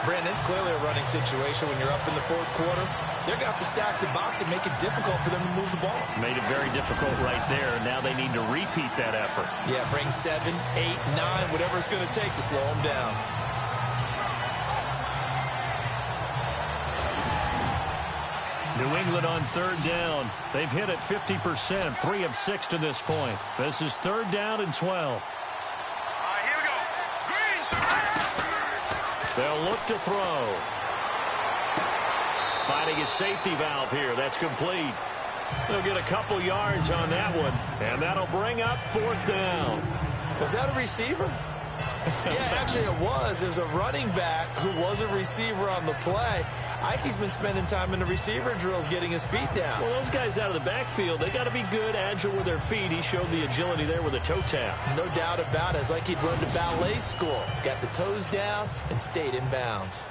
Brandon, it's clearly a running situation when you're up in the 4th quarter. They're going to have to stack the box and make it difficult for them to move the ball. Made it very difficult right there. Now they need to repeat that effort. Yeah, bring 7, 8, 9, whatever it's going to take to slow them down. New England on 3rd down. They've hit it 50%, 3 of 6 to this point. This is 3rd down and 12. All right, here we go. Green. They'll look to throw. Finding a safety valve here. That's complete. They'll get a couple yards on that one, and that'll bring up 4th down. Was that a receiver? Yeah, actually it was. There's a running back who was a receiver on the play. Ikey's been spending time in the receiver drills getting his feet down. Well, those guys out of the backfield, they got to be good, agile with their feet. He showed the agility there with a toe tap. No doubt about it. It's like he'd run to ballet school. Got the toes down and stayed in bounds.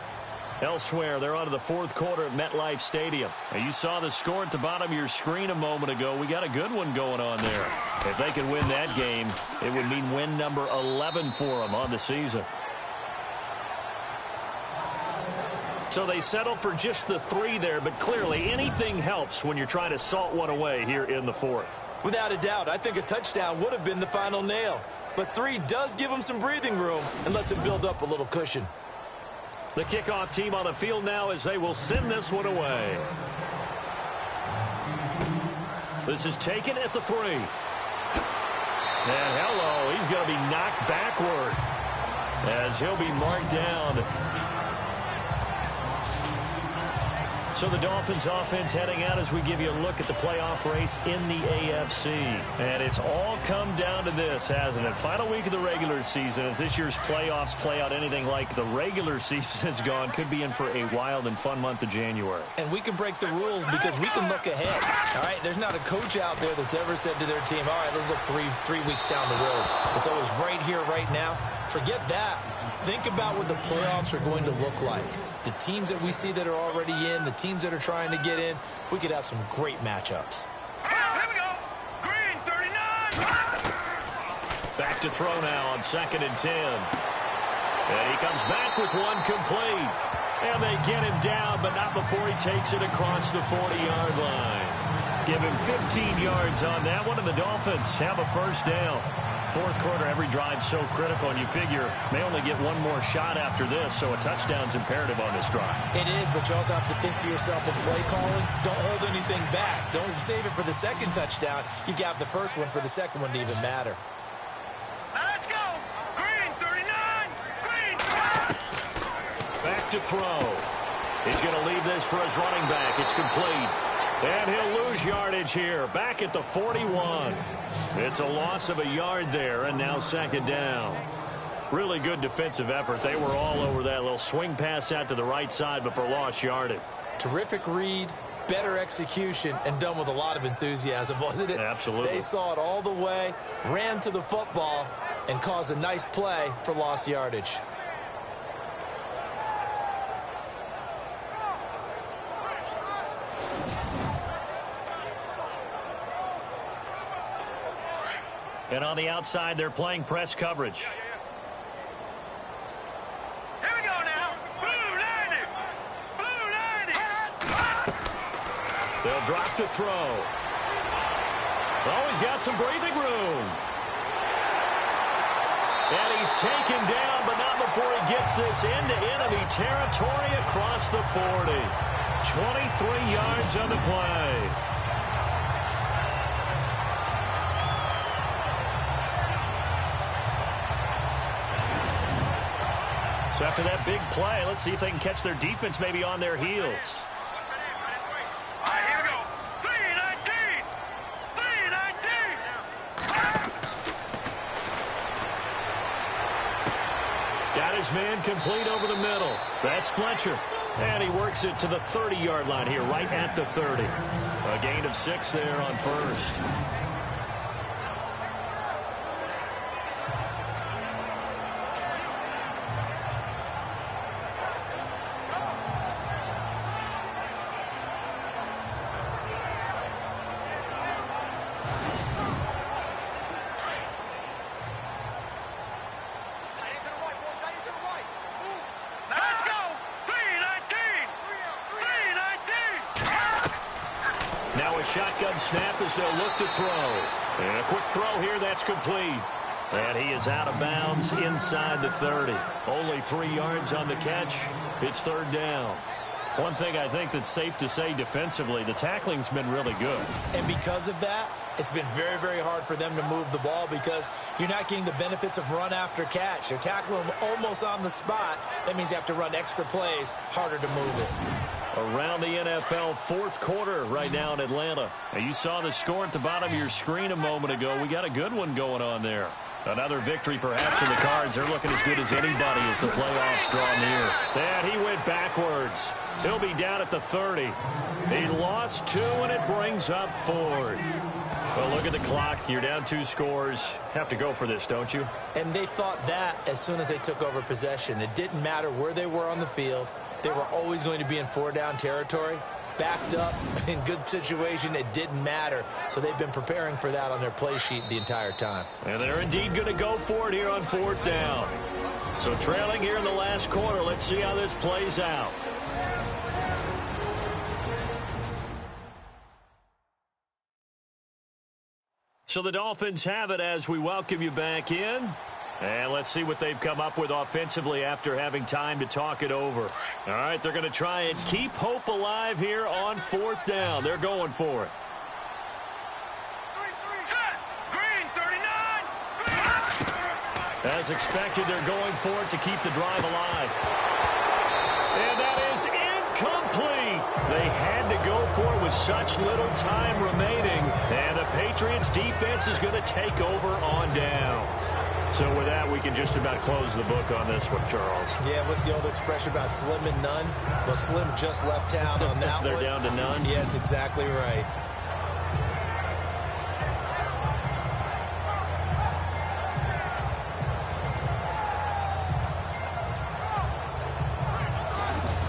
Elsewhere, they're on to the 4th quarter at MetLife Stadium. And you saw the score at the bottom of your screen a moment ago. We got a good one going on there. If they could win that game, it would mean win number 11 for them on the season. So they settle for just the 3 there, but clearly anything helps when you're trying to salt one away here in the 4th. Without a doubt, I think a touchdown would have been the final nail. But 3 does give them some breathing room and lets them build up a little cushion. The kickoff team on the field now as they will send this one away. This is taken at the 3. And hello, he's going to be knocked backward as he'll be marked down. So the Dolphins offense heading out as we give you a look at the playoff race in the AFC. And it's all come down to this, hasn't it? Final week of the regular season. As this year's playoffs play out anything like the regular season has gone, could be in for a wild and fun month of January. And we can break the rules because we can look ahead. All right, there's not a coach out there that's ever said to their team, all right, let's look three weeks down the road. It's always right here, right now. Forget that. Think about what the playoffs are going to look like. The teams that we see that are already in, the teams that are trying to get in, we could have some great matchups. Here we go. Green 39. Back to throw now on 2nd and 10. And he comes back with one complete. And they get him down, but not before he takes it across the 40-yard line. Give him 15 yards on that one, and the Dolphins have a first down. Fourth quarter, every drive so critical, and you figure they only get one more shot after this, so a touchdown's imperative on this drive. It is, but you also have to think to yourself in play calling, don't hold anything back. Don't save it for the second touchdown. You got the first one for the second one to even matter. Now let's go. Green 39. Green 39. Back to throw. He's going to leave this for his running back. It's complete. And he'll lose yardage here, back at the 41. It's a loss of a yard there, and now second down. Really good defensive effort. They were all over that little swing pass out to the right side before lost yardage. Terrific read, better execution, and done with a lot of enthusiasm, wasn't it? Absolutely. They saw it all the way, ran to the football, and caused a nice play for lost yardage. And on the outside, they're playing press coverage. Here we go now. Blue 90. Blue 90. They'll drop to throw. Oh, he's got some breathing room. And he's taken down, but not before he gets this into enemy territory across the 40. 23 yards on the play. So after that big play, let's see if they can catch their defense maybe on their heels. All right, here we go. 319. 319. Got his man complete over the middle. That's Fletcher. And he works it to the 30-yard line here, right at the 30. A gain of 6 there on first. Shotgun snap as they'll look to throw. And a quick throw here, that's complete. And he is out of bounds inside the 30. Only 3 yards on the catch. It's third down. One thing I think that's safe to say defensively, the tackling's been really good. And because of that, it's been very, very hard for them to move the ball because you're not getting the benefits of run after catch. They're tackling them almost on the spot. That means you have to run extra plays, harder to move it. Around the NFL, fourth quarter right now in Atlanta. And you saw the score at the bottom of your screen a moment ago. We got a good one going on there. Another victory perhaps in the cards. They're looking as good as anybody as the playoffs draw near. And he went backwards. He'll be down at the 30. He lost 2, and it brings up 4th. Well, look at the clock. You're down 2 scores. Have to go for this, don't you? And they thought that as soon as they took over possession. It didn't matter where they were on the field. They were always going to be in 4-down territory. Backed up, in good situation, it didn't matter. So they've been preparing for that on their play sheet the entire time. And they're indeed going to go for it here on 4th down. So trailing here in the last quarter. Let's see how this plays out. So the Dolphins have it as we welcome you back in. And let's see what they've come up with offensively after having time to talk it over. All right, they're going to try and keep hope alive here on 4th down. They're going for it. Set. Green 39. As expected, they're going for it to keep the drive alive. And that is incomplete. They had to go for it with such little time remaining. And the Patriots defense is going to take over on down. So with that, we can just about close the book on this one, Charles. Yeah, what's the old expression about slim and none? Well, Slim just left town on that They're one. down to none? Yes, exactly right.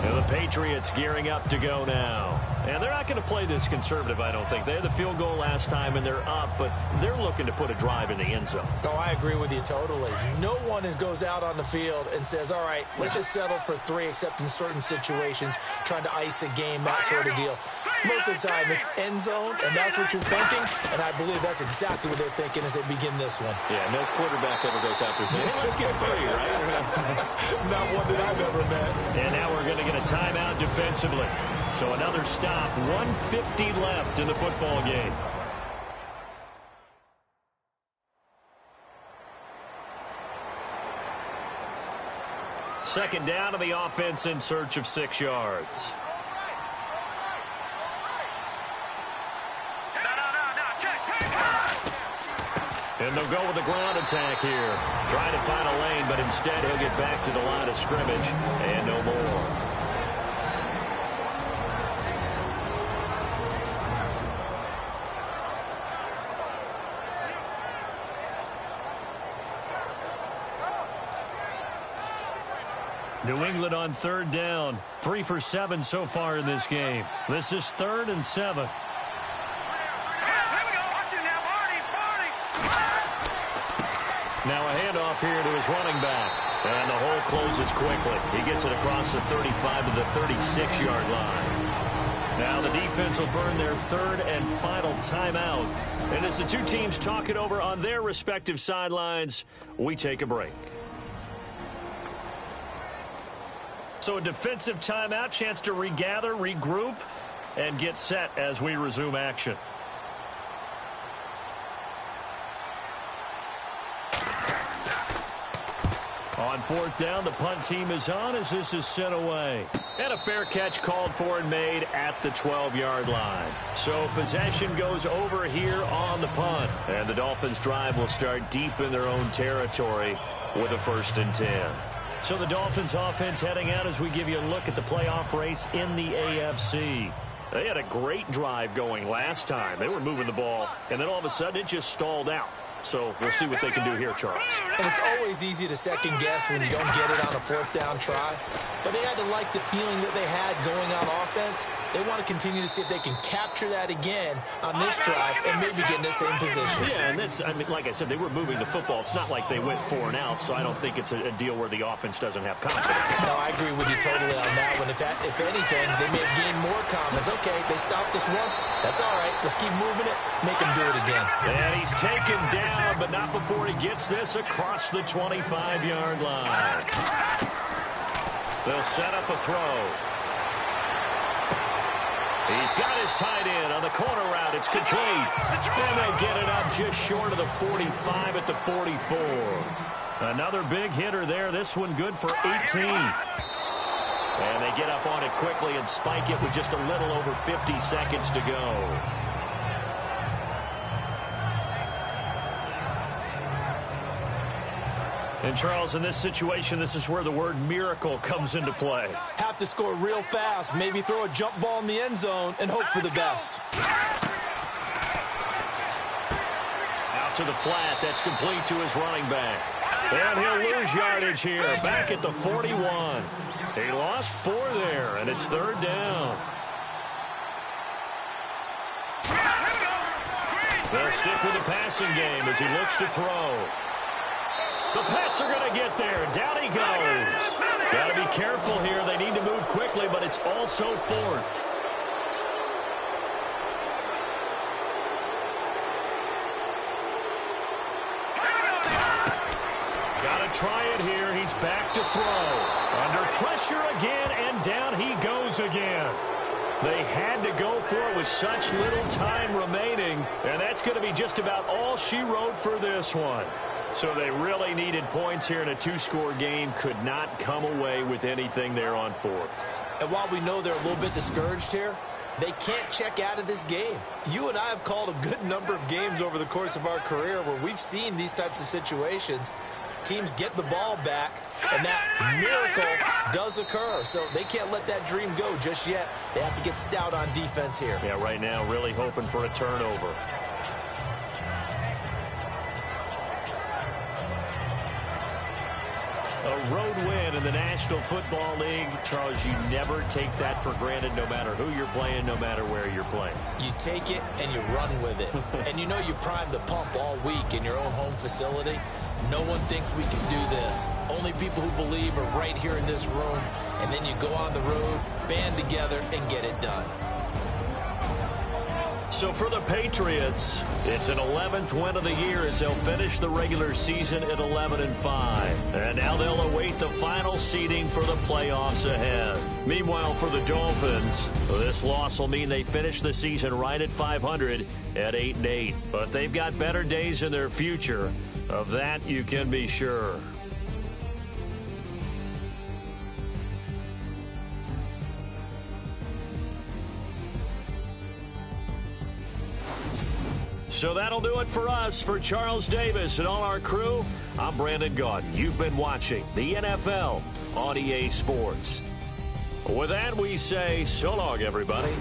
And the Patriots gearing up to go now. And they're not going to play this conservative, I don't think. They had the field goal last time, and they're up, but they're looking to put a drive in the end zone. Oh, I agree with you totally. No one goes out on the field and says, all right, let's just settle for 3, except in certain situations, trying to ice a game, that sort of deal. Most of the time, it's end zone, and that's what you're thinking, and I believe that's exactly what they're thinking as they begin this one. Yeah, no quarterback ever goes out there saying, hey, let's get 3, right? Not one that I've ever met. And now we're going to get a timeout defensively. So another stop, 1:50 left in the football game. Second down to the offense in search of 6 yards. And they'll go with the ground attack here. Trying to find a lane, but instead he'll get back to the line of scrimmage and no more. New England on third down. 3 for 7 so far in this game. This is 3rd and 7. Now a handoff here to his running back. And the hole closes quickly. He gets it across the 35 to the 36-yard line. Now the defense will burn their 3rd and final timeout. And as the two teams talk it over on their respective sidelines, we take a break. So a defensive timeout, chance to regather, regroup, and get set as we resume action. On 4th down, the punt team is on as this is sent away. And a fair catch called for and made at the 12-yard line. So possession goes over here on the punt. And the Dolphins' drive will start deep in their own territory with a 1st and 10. So the Dolphins offense heading out as we give you a look at the playoff race in the AFC. They had a great drive going last time. They were moving the ball, and then all of a sudden it just stalled out. So we'll see what they can do here, Charles. And it's always easy to second guess when you don't get it on a 4th down try. But they had to like the feeling that they had going on offense. They want to continue to see if they can capture that again on this drive and maybe get in the same position. Yeah, and that's, I mean, like I said, they were moving the football. It's not like they went 4 and out, so I don't think it's a deal where the offense doesn't have confidence. No, I agree with you totally on that one. If anything, they may have gained more confidence. Okay, they stopped us once. That's all right. Let's keep moving it. Make them do it again. And he's taken down, but not before he gets this across the 25-yard line. They'll set up a throw. He's got his tight end on the corner route. It's complete. And they'll get it up just short of the 45 at the 44. Another big hitter there. This one good for 18. And they get up on it quickly and spike it with just a little over 50 seconds to go. And, Charles, in this situation, this is where the word miracle comes into play. Have to score real fast, maybe throw a jump ball in the end zone and hope for the best. Out to the flat. That's complete to his running back. And he'll lose yardage here. Back at the 41. He lost 4 there, and it's 3rd down. They'll stick with the passing game as he looks to throw. The Pats are going to get there. Down he goes. Got to be careful here. They need to move quickly, but it's also 4th. Got to try it here. He's back to throw. Under pressure again, and down he goes again. They had to go for it with such little time remaining, and that's going to be just about all she wrote for this one. So they really needed points here in a two-score game. Could not come away with anything there on fourth. And while we know they're a little bit discouraged here, they can't check out of this game. You and I have called a good number of games over the course of our career where we've seen these types of situations. Teams get the ball back, and that miracle does occur. So they can't let that dream go just yet. They have to get stout on defense here. Yeah, right now really hoping for a turnover. A road win in the National Football League. Charles, you never take that for granted no matter who you're playing, no matter where you're playing. You take it and you run with it. And you know you primed the pump all week in your own home facility. No one thinks we can do this. Only people who believe are right here in this room. And then you go on the road, band together, and get it done. So for the Patriots, it's an 11th win of the year as they'll finish the regular season at 11-5. And now they'll await the final seeding for the playoffs ahead. Meanwhile, for the Dolphins, this loss will mean they finish the season right at 500 at 8-8. But they've got better days in their future. Of that, you can be sure. So that'll do it for us. For Charles Davis and all our crew, I'm Brandon Gaudin. You've been watching the NFL on EA Sports. With that, we say so long, everybody.